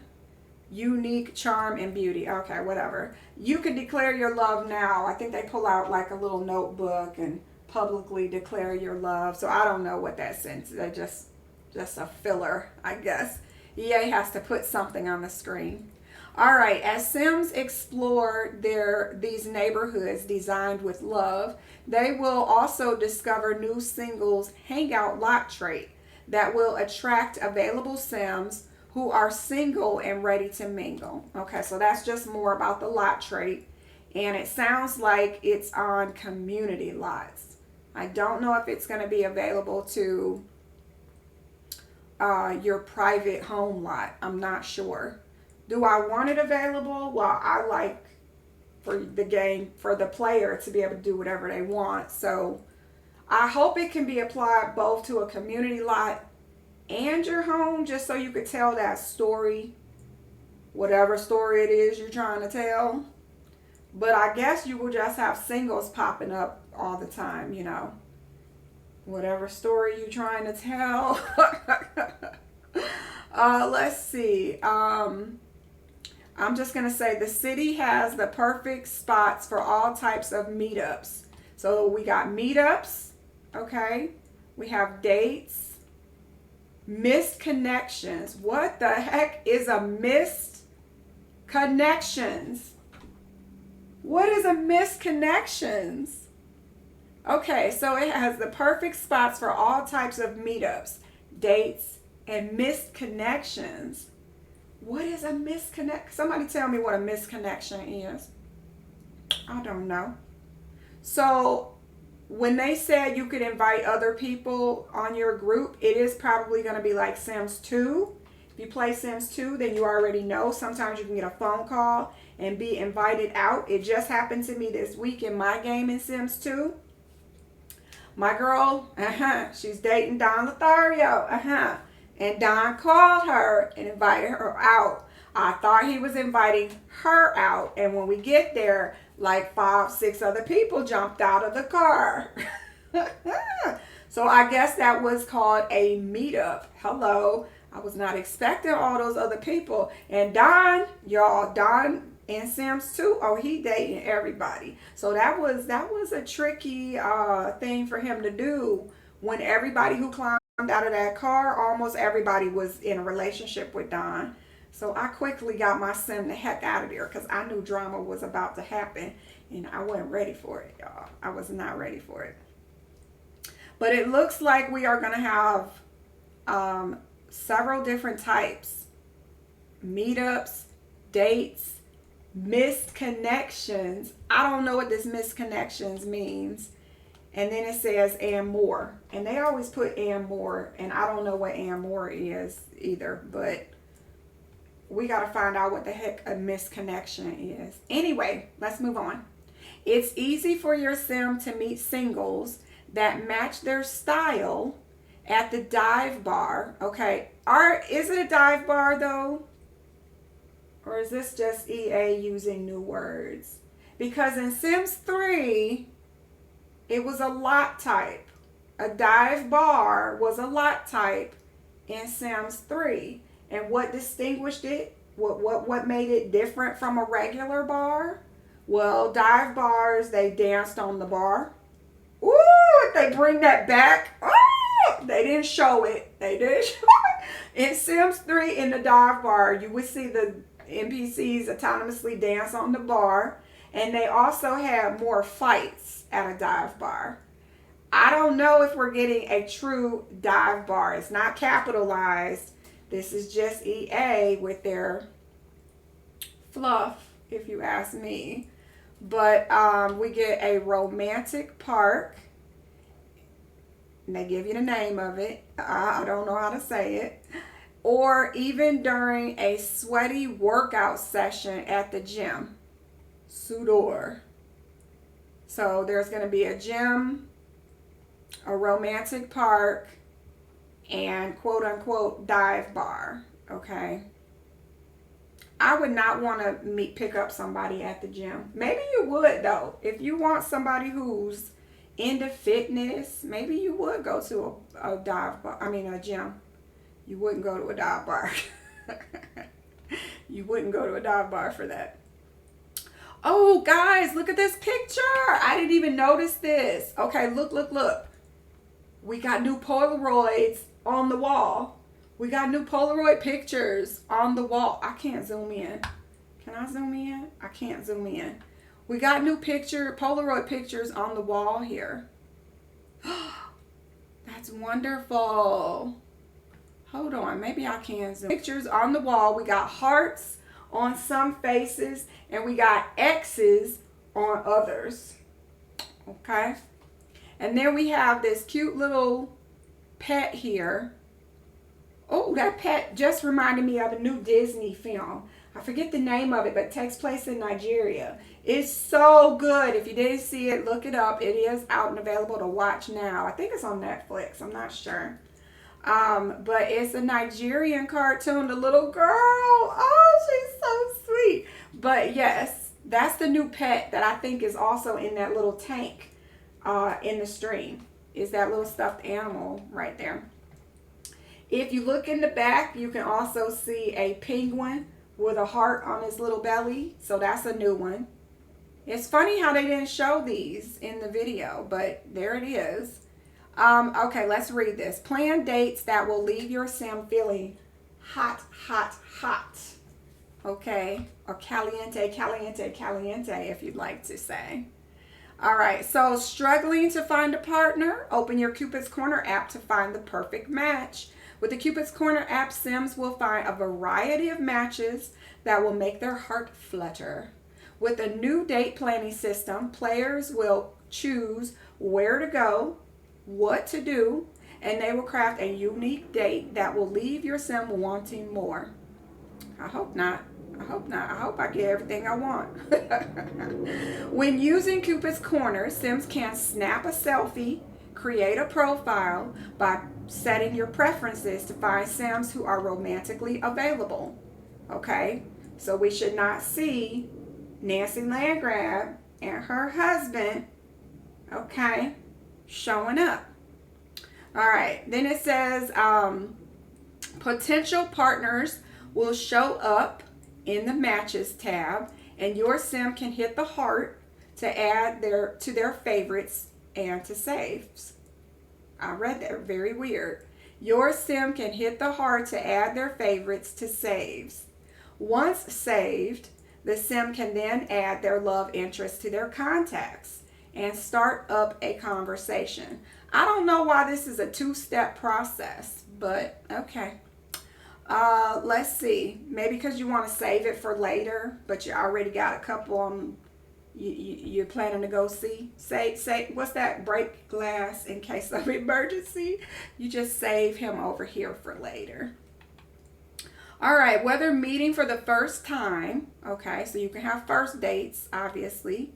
unique charm and beauty. Okay, whatever. You can declare your love now. I think they pull out like a little notebook and publicly declare your love. So I don't know what that says. They're just a filler, I guess. EA has to put something on the screen. All right, as Sims explore these neighborhoods designed with love, they will also discover new singles hangout lot trait that will attract available Sims who are single and ready to mingle. Okay, so that's just more about the lot trait. And it sounds like it's on community lots. I don't know if it's going to be available to your private home lot. I'm not sure. Do I want it available? Well, I like for the game, for the player to be able to do whatever they want. So I hope it can be applied both to a community lot and your home, just so you could tell that story, whatever story it is you're trying to tell. But I guess you will just have singles popping up all the time, you know. Whatever story you're trying to tell. Let's see. I'm just going to say the city has the perfect spots for all types of meetups. So we got meetups, okay? We have dates, missed connections. What the heck is a missed connections? What is a missed connections? Okay, so it has the perfect spots for all types of meetups, dates, and missed connections. What is a misconnect? Somebody tell me what a misconnection is. I don't know. So when they said you could invite other people on your group, it is probably going to be like Sims 2. If you play Sims 2, then you already know. Sometimes you can get a phone call and be invited out. It just happened to me this week in my game in Sims 2. My girl, she's dating Don Lothario, and Don called her and invited her out. I thought he was inviting her out, and when we get there, like 5, 6 other people jumped out of the car. So I guess that was called a meetup. Hello. I was not expecting all those other people. And Don, y'all, Don in Sims 2, oh, he dating everybody. So that was a tricky thing for him to do when everybody who climbed out of that car, almost everybody was in a relationship with Don. So I quickly got my Sim the heck out of there because I knew drama was about to happen and I wasn't ready for it, y'all. I was not ready for it. But it looks like we are going to have several different types. Meetups, dates, missed connections. I don't know what this missed connections means. And then it says and more. And they always put and more. And I don't know what and more is either. But we got to find out what the heck a missed connection is. Anyway, let's move on. It's easy for your Sim to meet singles that match their style at the dive bar. Okay. Is it a dive bar though? Or is this just EA using new words? Because in Sims 3, it was a lot type. A dive bar was a lot type in Sims 3. And what distinguished it? What made it different from a regular bar? Well, dive bars, they danced on the bar. Ooh, if they bring that back. Oh, they didn't show it. They didn't show it. In Sims 3, in the dive bar, you would see the NPCs autonomously dance on the bar. And they also have more fights at a dive bar. I don't know if we're getting a true dive bar. It's not capitalized. This is just EA with their fluff, if you ask me. But we get a romantic park. And they give you the name of it. I don't know how to say it. Or even during a sweaty workout session at the gym. Sudor. So there's going to be a gym, a romantic park, and quote unquote dive bar. Okay. I would not want to pick up somebody at the gym. Maybe you would though. If you want somebody who's into fitness, maybe you would go to a dive bar. I mean a gym. You wouldn't go to a dive bar. You wouldn't go to a dive bar for that. Oh, guys, look at this picture. I didn't even notice this. Okay, look, look, look. We got new Polaroids on the wall. We got new Polaroid pictures on the wall. I can't zoom in. Can I zoom in? I can't zoom in. We got new Polaroid pictures on the wall here. That's wonderful. Hold on, maybe I can zoom. Pictures on the wall. We got hearts on some faces and we got X's on others. Okay. And then we have this cute little pet here. Oh, that pet just reminded me of a new Disney film. I forget the name of it, but it takes place in Nigeria. It's so good. If you didn't see it, look it up. It is out and available to watch now. I think it's on Netflix. I'm not sure. But it's a Nigerian cartoon. The little girl. Oh, she's so sweet. But yes, that's the new pet that I think is also in that little tank in the stream. Is that little stuffed animal right there. If you look in the back, you can also see a penguin with a heart on his little belly. So that's a new one. It's funny how they didn't show these in the video, but there it is. Okay, let's read this. Plan dates that will leave your sim feeling hot, hot, hot. Okay, or caliente, caliente, caliente, if you'd like to say. All right, so struggling to find a partner? Open your Cupid's Corner app to find the perfect match. With the Cupid's Corner app, Sims will find a variety of matches that will make their heart flutter. With a new date planning system, players will choose where to go, what to do, and they will craft a unique date that will leave your sim wanting more. I hope not. I hope not. I hope I get everything I want. When using Cupid's Corner, Sims can snap a selfie, create a profile by setting your preferences to find Sims who are romantically available. Okay? So we should not see Nancy Landgrab and her husband, okay, showing up. All right. Then it says potential partners will show up in the matches tab, and your sim can hit the heart to add to their favorites and to saves. I read that, very weird. Your sim can hit the heart to add their favorites to saves. Once saved, the sim can then add their love interest to their contacts and start up a conversation. I don't know why this is a two-step process, but okay. Let's see. Maybe because you want to save it for later, but you already got a couple on you're planning to go see. Say what's that? Break glass in case of emergency. You just save him over here for later. All right. Whether meeting for the first time, okay, so you can have first dates, obviously.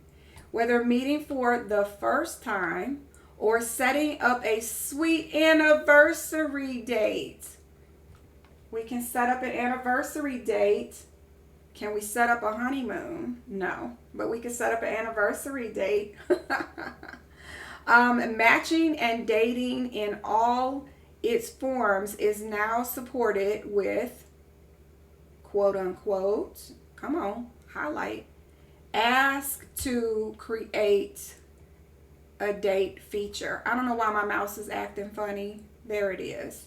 Whether meeting for the first time or setting up a sweet anniversary date. We can set up an anniversary date. Can we set up a honeymoon? No, but we can set up an anniversary date. Matching and dating in all its forms is now supported with, quote unquote, come on, highlight, ask to create a date feature. I don't know why my mouse is acting funny. There it is.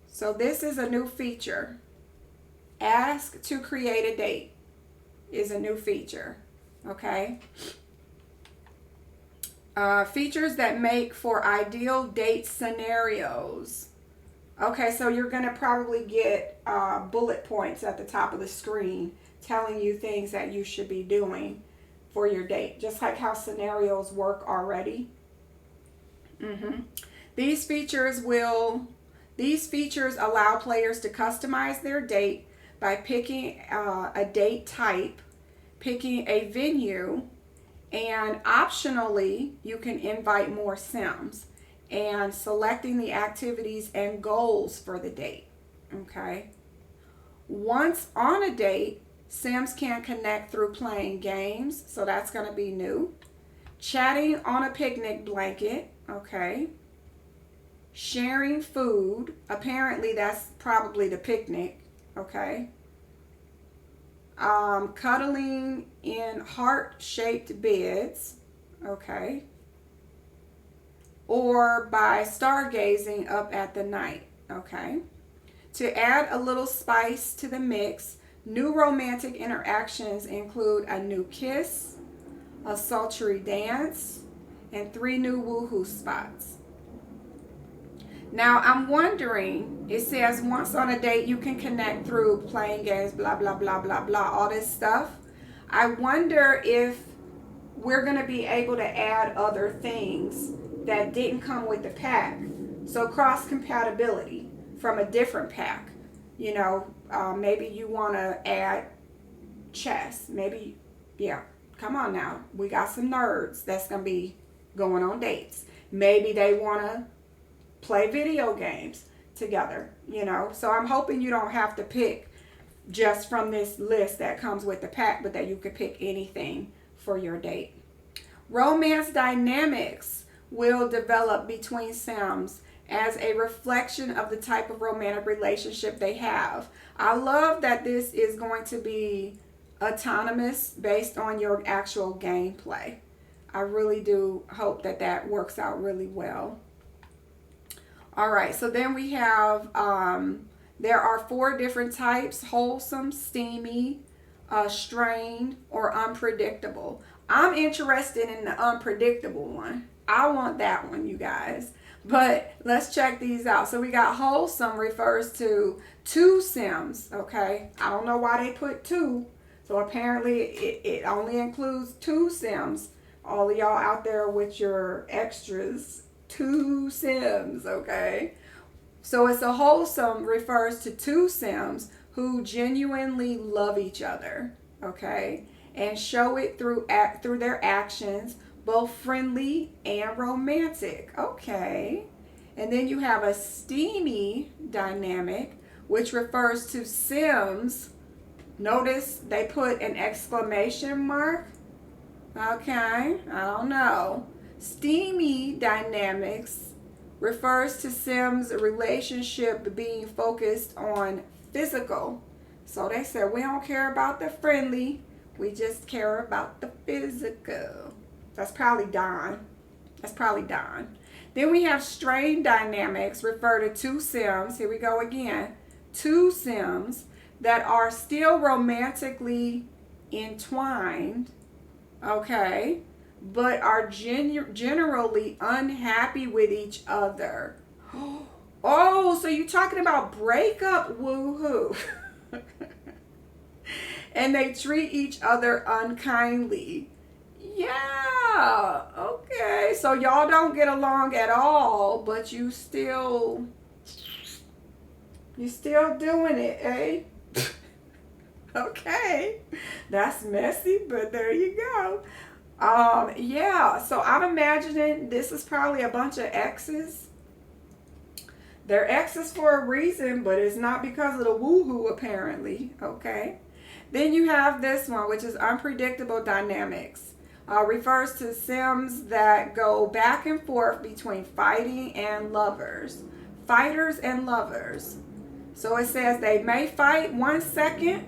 So this is a new feature. Ask to create a date is a new feature. Okay. Features that make for ideal date scenarios. Okay, so you're going to probably get bullet points at the top of the screen telling you things that you should be doing for your date, just like how scenarios work already. These features allow players to customize their date by picking a date type, picking a venue, And optionally, you can invite more Sims and selecting the activities and goals for the date. Okay. Once on a date, Sims can connect through playing games, so that's going to be new. Chatting on a picnic blanket, okay. Sharing food, apparently that's probably the picnic, okay. Cuddling in heart-shaped beds, okay. Or by stargazing up at the night, okay. To add a little spice to the mix, new romantic interactions include a new kiss, a sultry dance, and 3 new woohoo spots. Now, I'm wondering, it says once on a date you can connect through playing games, blah, blah, blah, blah, blah, all this stuff. I wonder if we're going to be able to add other things that didn't come with the pack. So cross compatibility from a different pack. You know, maybe you want to add chess. Maybe, yeah, come on now. We got some nerds that's going to be going on dates. Maybe they want to play video games together, you know. So I'm hoping you don't have to pick just from this list that comes with the pack, but that you could pick anything for your date. Romance dynamics will develop between Sims as a reflection of the type of romantic relationship they have. I love that this is going to be autonomous based on your actual gameplay. I really do hope that that works out really well. All right, so then we have, there are 4 different types: wholesome, steamy, strained, or unpredictable. I'm interested in the unpredictable one. I want that one, you guys. But let's check these out. So we got wholesome refers to 2 Sims, okay? I don't know why they put 2. So apparently it only includes 2 Sims. All of y'all out there with your extras, 2 Sims, okay? So it's a wholesome refers to 2 Sims who genuinely love each other, okay? And show it through their actions, both friendly and romantic, okay? And then you have a steamy dynamic, which refers to Sims. Notice they put an exclamation mark. Okay, I don't know. Steamy dynamics refers to Sims' relationship being focused on physical. So they said, we don't care about the friendly, we just care about the physical. That's probably Don. Then we have strained dynamics refer to 2 Sims. Here we go again. 2 Sims that are still romantically entwined, okay, but are generally unhappy with each other. Oh, so you're talking about breakup, woohoo. And they treat each other unkindly. Yeah, okay. So y'all don't get along at all, but you still doing it, eh? Okay. That's messy, but there you go. Yeah, so I'm imagining this is probably a bunch of exes. They're exes for a reason, but it's not because of the woohoo, apparently. Okay. Then you have this one, which is unpredictable dynamics. Refers to Sims that go back and forth between fighting and lovers. Fighters and lovers. So it says they may fight 1 second,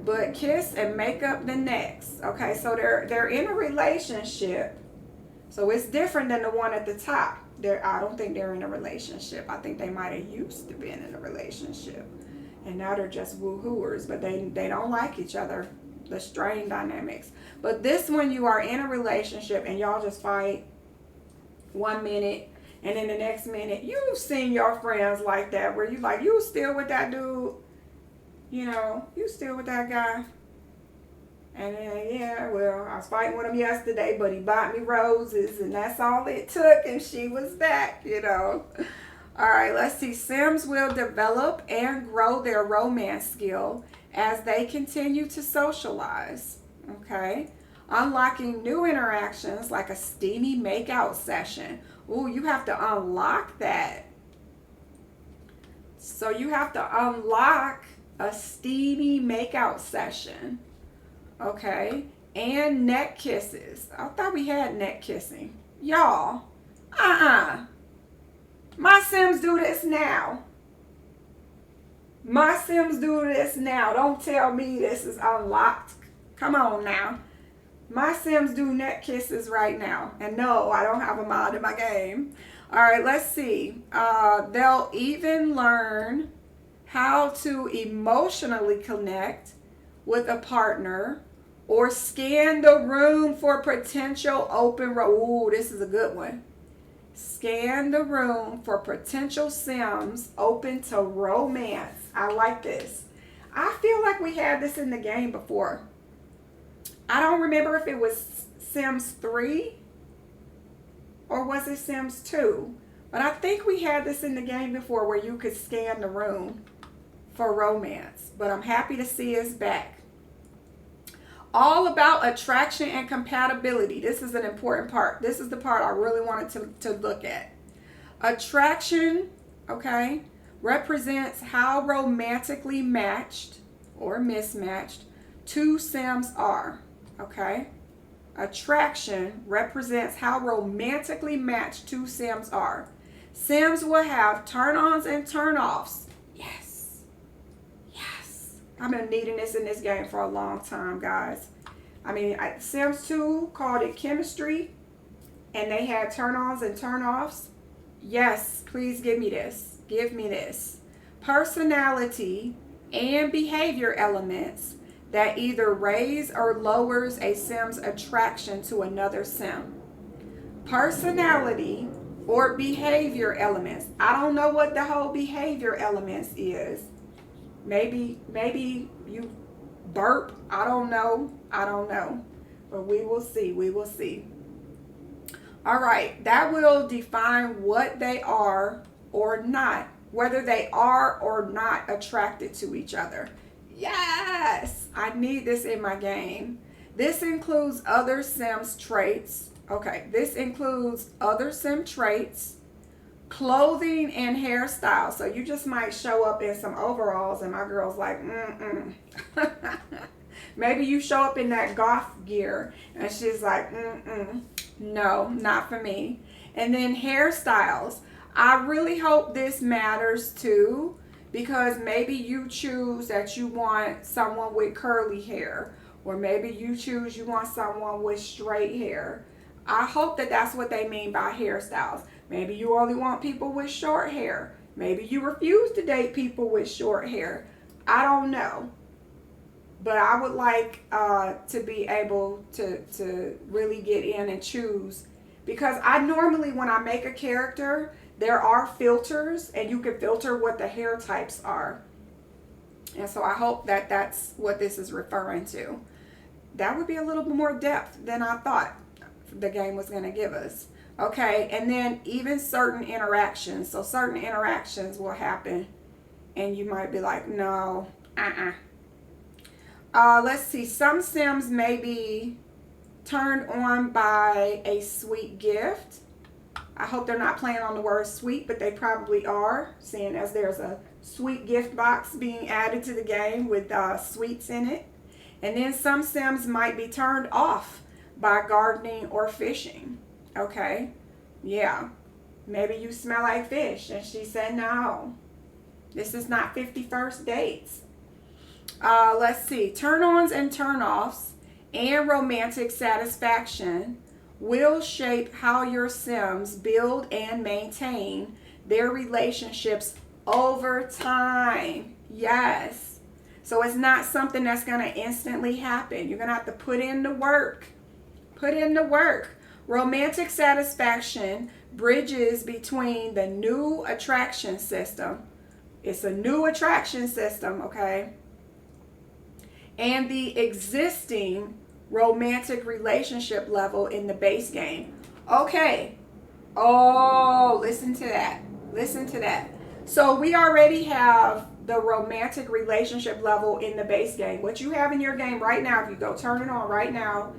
but kiss and make up the next. Okay, so they're in a relationship. So it's different than the one at the top. I don't think they're in a relationship. I think they might have used to be in a relationship. And now they're just woohooers, but they don't like each other. The strain dynamics. But this one, you are in a relationship and y'all just fight 1 minute, and then the next minute, you've seen your friends like that where you like, you still with that dude, you know, you still with that guy. And then, yeah, well, I was fighting with him yesterday, but he bought me roses, and that's all it took, and she was back, you know. All right, let's see. Sims will develop and grow their romance skill as they continue to socialize. Okay. Unlocking new interactions like a steamy makeout session. Ooh, you have to unlock that. So you have to unlock a steamy makeout session. Okay. And neck kisses. I thought we had neck kissing. Y'all. My Sims do this now. My Sims do this now. Don't tell me this is unlocked. Come on now. My Sims do neck kisses right now. And no, I don't have a mod in my game. All right, let's see. They'll even learn how to emotionally connect with a partner or scan the room for potential open. Ooh, this is a good one. Scan the room for potential Sims open to romance. I like this. I feel like we had this in the game before. I don't remember if it was Sims 3 or was it Sims 2. But I think we had this in the game before where you could scan the room for romance. But I'm happy to see us back. All about attraction and compatibility. This is an important part. This is the part I really wanted to look at. Attraction, okay, represents how romantically matched or mismatched two Sims are, okay? Attraction represents how romantically matched two Sims are. Sims will have turn-ons and turn-offs. Yes. I've been needing this in this game for a long time, guys. I mean, Sims 2 called it chemistry, and they had turn-ons and turn-offs. Yes, please give me this. Give me this. Personality and behavior elements that either raise or lowers a Sim's attraction to another Sim. Personality or behavior elements. I don't know what the whole behavior elements is. Maybe you burp. I don't know. But we will see. We will see. All right. That will define what they are or not. Whether they are or not attracted to each other. Yes. I need this in my game. This includes other Sims traits. Okay. This includes other Sim traits. Clothing and hairstyle. So you just might show up in some overalls and my girl's like, Maybe you show up in that goth gear and she's like, no, not for me. And then hairstyles. I really hope this matters too, because maybe you choose that you want someone with curly hair, or maybe you choose you want someone with straight hair. I hope that that's what they mean by hairstyles. Maybe you only want people with short hair. Maybe you refuse to date people with short hair. I don't know. But I would like to be able to really get in and choose. Because I normally, when I make a character, there are filters. And you can filter what the hair types are. And so I hope that that's what this is referring to. That would be a little bit more depth than I thought the game was going to give us. Okay, and then even certain interactions. So certain interactions will happen and you might be like, no, let's see. Some Sims may be turned on by a sweet gift. I hope they're not playing on the word sweet, but they probably are, seeing as there's a sweet gift box being added to the game with sweets in it. And then some Sims might be turned off by gardening or fishing. Okay, yeah, maybe you smell like fish and she said no, this is not 51st dates. Let's see, turn-ons and turn-offs and romantic satisfaction will shape how your Sims build and maintain their relationships over time. Yes, so it's not something that's going to instantly happen. You're going to have to put in the work. Put in the work. Romantic satisfaction bridges between the new attraction system. It's a new attraction system, okay? And the existing romantic relationship level in the base game. Okay. Oh, listen to that. Listen to that. So we already have the romantic relationship level in the base game. What you have in your game right now, if you go turn it on right now,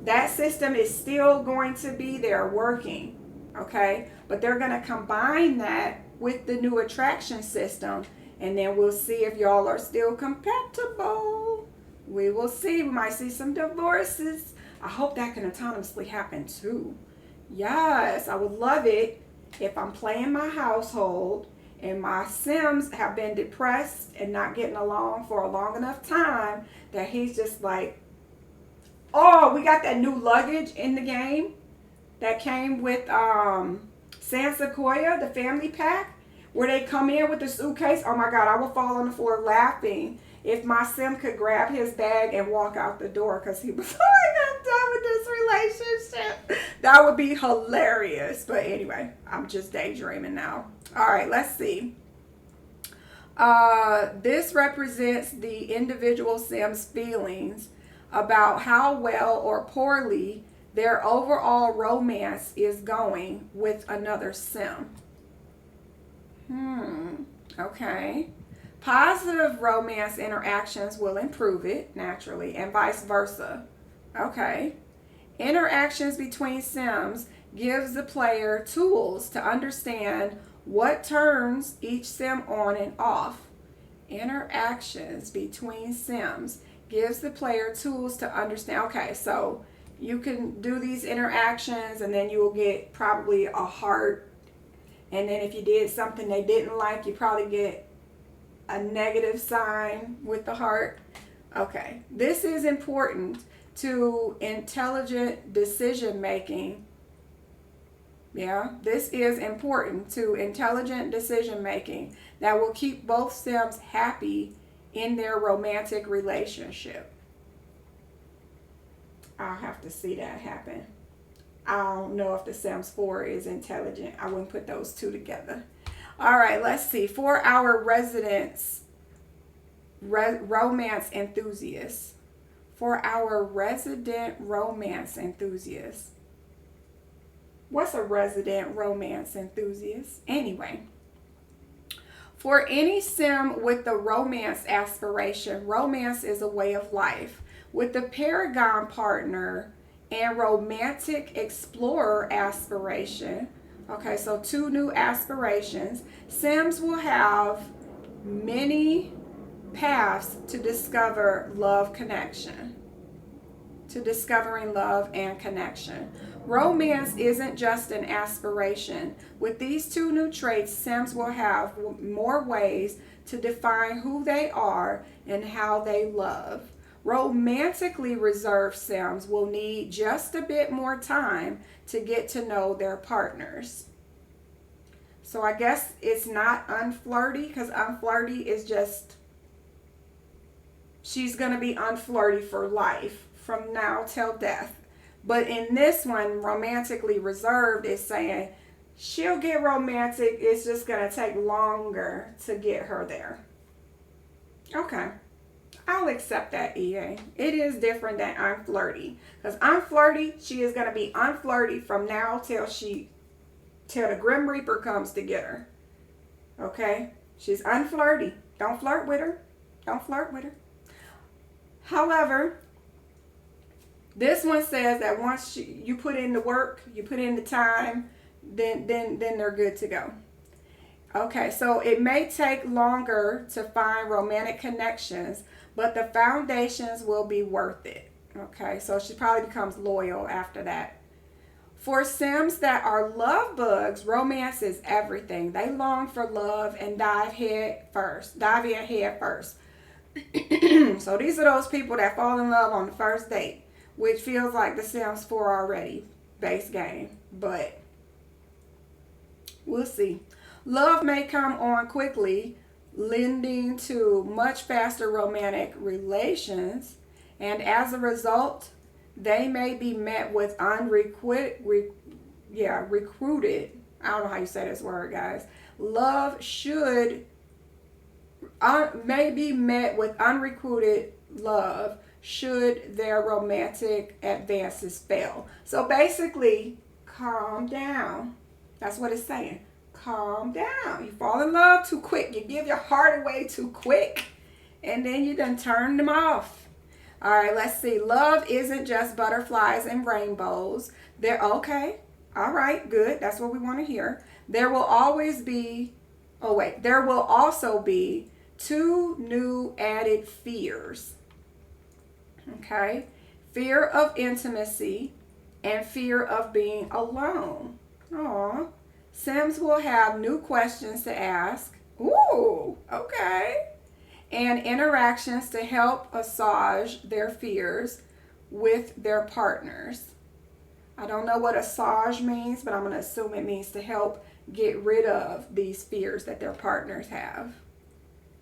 That system is still going to be there working, okay? But they're going to combine that with the new attraction system, and then we'll see if y'all are still compatible. We will see. We might see some divorces. I hope that can autonomously happen too. Yes, I would love it if I'm playing my household and my Sims have been depressed and not getting along for a long enough time that he's just like, oh, we got that new luggage in the game that came with San Sequoia, the family pack, where they come in with the suitcase. Oh my God, I would fall on the floor laughing if my Sim could grab his bag and walk out the door because he was like, I'm done with this relationship. That would be hilarious. But anyway, I'm just daydreaming now. All right, let's see. This represents the individual Sim's feelings about how well or poorly their overall romance is going with another Sim. Okay. Positive romance interactions will improve it, naturally, and vice versa. Okay. Interactions between Sims gives the player tools to understand what turns each Sim on and off. Interactions between Sims gives the player tools to understand. Okay, so you can do these interactions and then you will get probably a heart. And then if you did something they didn't like, you probably get a negative sign with the heart. Okay, this is important to intelligent decision making. Yeah, this is important to intelligent decision making that will keep both Sims happy in their romantic relationship. I'll have to see that happen. I don't know if the Sims 4 is intelligent. I wouldn't put those two together. All right, let's see. For our residents, romance enthusiasts. For our resident romance enthusiasts. What's a resident romance enthusiast? Anyway. For any Sim with the romance aspiration, romance is a way of life. With the Paragon partner and romantic explorer aspiration, okay, so two new aspirations, Sims will have many paths to discover love connection. To discovering love and connection. Romance isn't just an aspiration. With these two new traits, Sims will have more ways to define who they are and how they love. Romantically reserved Sims will need just a bit more time to get to know their partners. So I guess it's not unflirty, because unflirty is just, she's going to be unflirty for life, from now till death. But in this one, romantically reserved is saying she'll get romantic. It's just going to take longer to get her there. Okay. I'll accept that, EA. It is different than unflirty. Because unflirty, she is going to be unflirty from now till the Grim Reaper comes to get her. Okay? She's unflirty. Don't flirt with her. Don't flirt with her. However, this one says that once you put in the work, you put in the time, then they're good to go. Okay, so it may take longer to find romantic connections, but the foundations will be worth it. Okay, so she probably becomes loyal after that. For Sims that are love bugs, romance is everything. They long for love and dive in head first. So these are those people that fall in love on the first date, which feels like the Sims 4 already, base game, but we'll see. Love may come on quickly, leading to much faster romantic relations, and as a result, they may be met with recruited. I don't know how you say this word, guys. Love may be met with unrecruited love should their romantic advances fail. So basically, calm down. That's what it's saying. Calm down. You fall in love too quick. You give your heart away too quick. And then you done turn them off. All right, let's see. Love isn't just butterflies and rainbows. They're okay. All right, good. That's what we want to hear. There will always be, oh wait, there will also be two new added fears. Okay? Fear of intimacy and fear of being alone. Aw. Sims will have new questions to ask. Ooh, okay. And interactions to help assuage their fears with their partners. I don't know what assuage means, but I'm going to assume it means to help get rid of these fears that their partners have.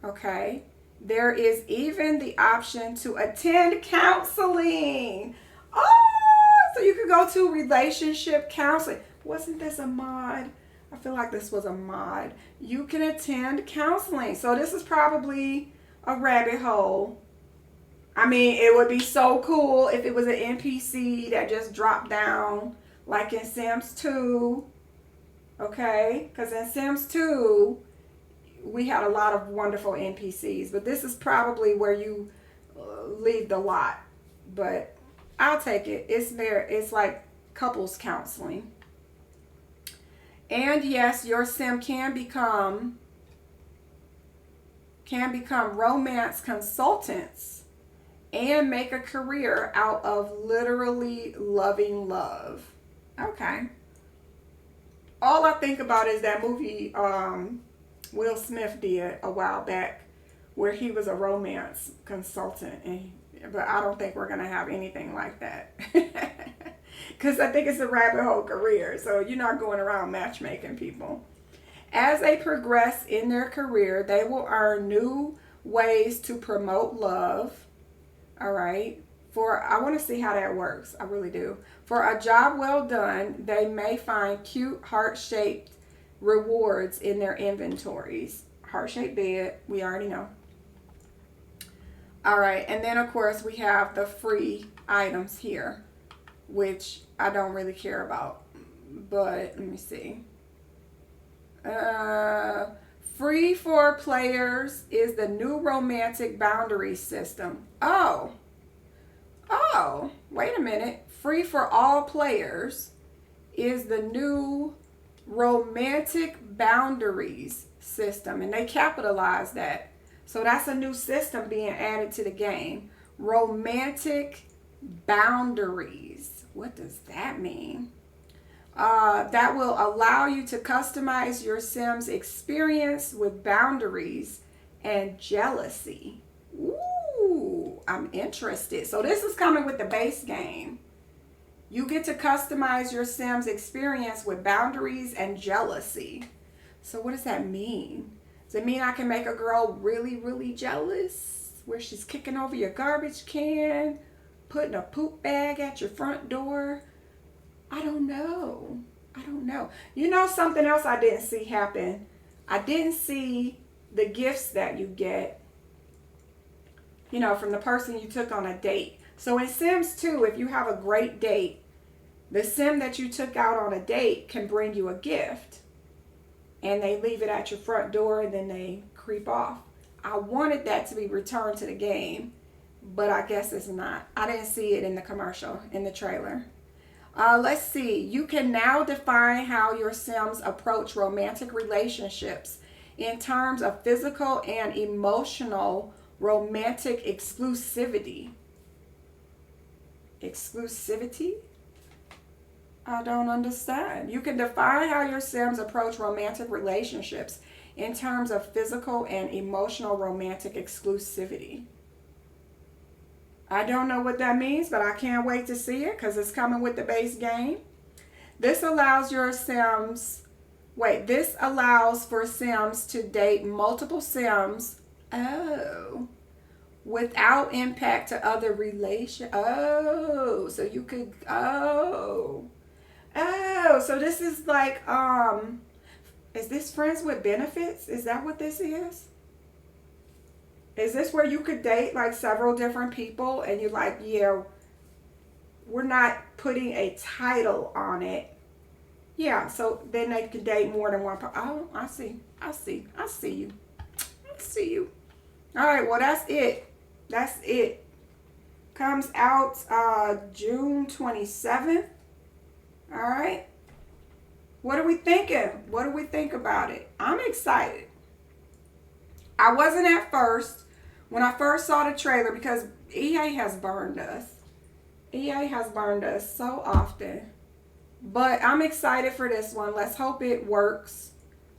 Okay? There is even the option to attend counseling. Oh, so you could go to relationship counseling. Wasn't this a mod? I feel like this was a mod. You can attend counseling. So this is probably a rabbit hole. I mean, it would be so cool if it was an NPC that just dropped down like in Sims 2. Okay? Because in Sims 2, we had a lot of wonderful NPCs. But this is probably where you leave the lot. But I'll take it. It's like couples counseling. And yes, your sim can become romance consultants and make a career out of literally loving love. Okay. All I think about is that movie Will Smith did a while back where he was a romance consultant. But I don't think we're going to have anything like that. Because I think it's a rabbit hole career. So you're not going around matchmaking people. As they progress in their career, they will earn new ways to promote love. All right. I want to see how that works. I really do. For a job well done, they may find cute heart-shaped rewards in their inventories. Heart-shaped bed, we already know. All right. And then, of course, we have the free items here, which I don't really care about. But let me see. Free for players is the new romantic boundary system. Oh, wait a minute. Free for all players is the new romantic boundaries system. And they capitalize that. So that's a new system being added to the game. Romantic boundaries. What does that mean? That will allow you to customize your Sims experience with boundaries and jealousy. Ooh, I'm interested. So this is coming with the base game. You get to customize your Sims experience with boundaries and jealousy. So what does that mean? Does it mean I can make a girl really, really jealous? Where she's kicking over your garbage can, putting a poop bag at your front door? I don't know. You know something else I didn't see happen? I didn't see the gifts that you get, from the person you took on a date. So in Sims 2, if you have a great date, the Sim that you took out on a date can bring you a gift. And they leave it at your front door and then they creep off. I wanted that to be returned to the game, but I guess it's not. I didn't see it in the commercial, in the trailer. Let's see. You can now define how your Sims approach romantic relationships in terms of physical and emotional romantic exclusivity. Exclusivity? I don't understand. You can define how your Sims approach romantic relationships in terms of physical and emotional romantic exclusivity. I don't know what that means, but I can't wait to see it because it's coming with the base game. This allows for Sims to date multiple Sims. Oh. Without impact to other relations. Oh. So you could, oh, so this is like, is this friends with benefits? Is that what this is? Is this where you could date like several different people and you're like, yeah, we're not putting a title on it. Yeah, so then they could date more than one person. Oh, I see you. All right, well, that's it. Comes out June 27th. All right. What are we thinking? What do we think about it? I'm excited. I wasn't at first when I first saw the trailer because EA has burned us. EA has burned us so often. But I'm excited for this one. Let's hope it works.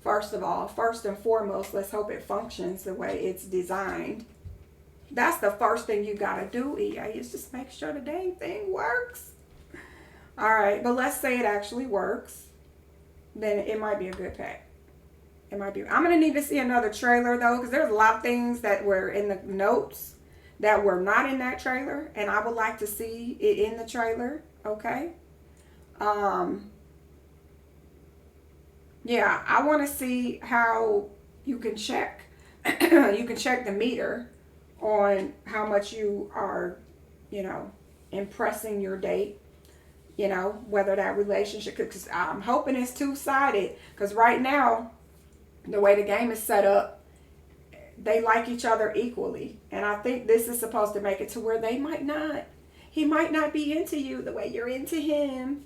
First of all, first and foremost, let's hope it functions the way it's designed. That's the first thing you gotta do, EA, is just make sure the dang thing works. All right, but let's say it actually works. Then it might be a good pack. It might be. I'm gonna need to see another trailer though, because there's a lot of things that were in the notes that were not in that trailer, and I would like to see it in the trailer. Okay. Yeah, I want to see how you can check. You can check the meter on how much you are, impressing your date. Whether that relationship, because I'm hoping it's two-sided. Because right now, the way the game is set up, they like each other equally. And I think this is supposed to make it to where he might not be into you the way you're into him.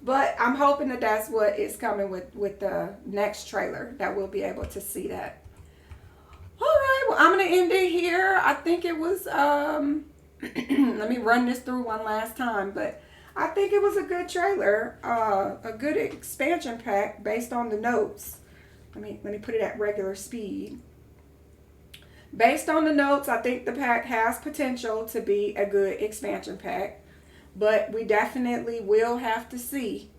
But I'm hoping that that's what is coming with the next trailer, that we'll be able to see that. All right, well, I'm going to end it here. I think it was, let me run this through one last time, but I think it was a good trailer, a good expansion pack based on the notes. Let me put it at regular speed. Based on the notes, I think the pack has potential to be a good expansion pack. But we definitely will have to see,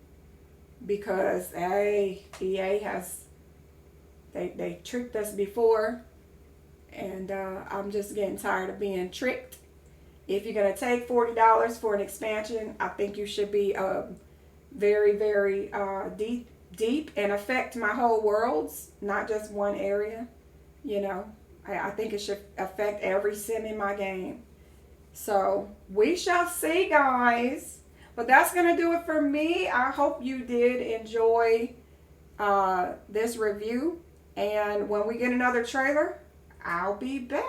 because EA has, they tricked us before, and I'm just getting tired of being tricked. If you're going to take $40 for an expansion, I think you should be very, very deep and affect my whole worlds, not just one area. I think it should affect every sim in my game. So we shall see, guys. But that's going to do it for me. I hope you did enjoy this review. And when we get another trailer, I'll be back.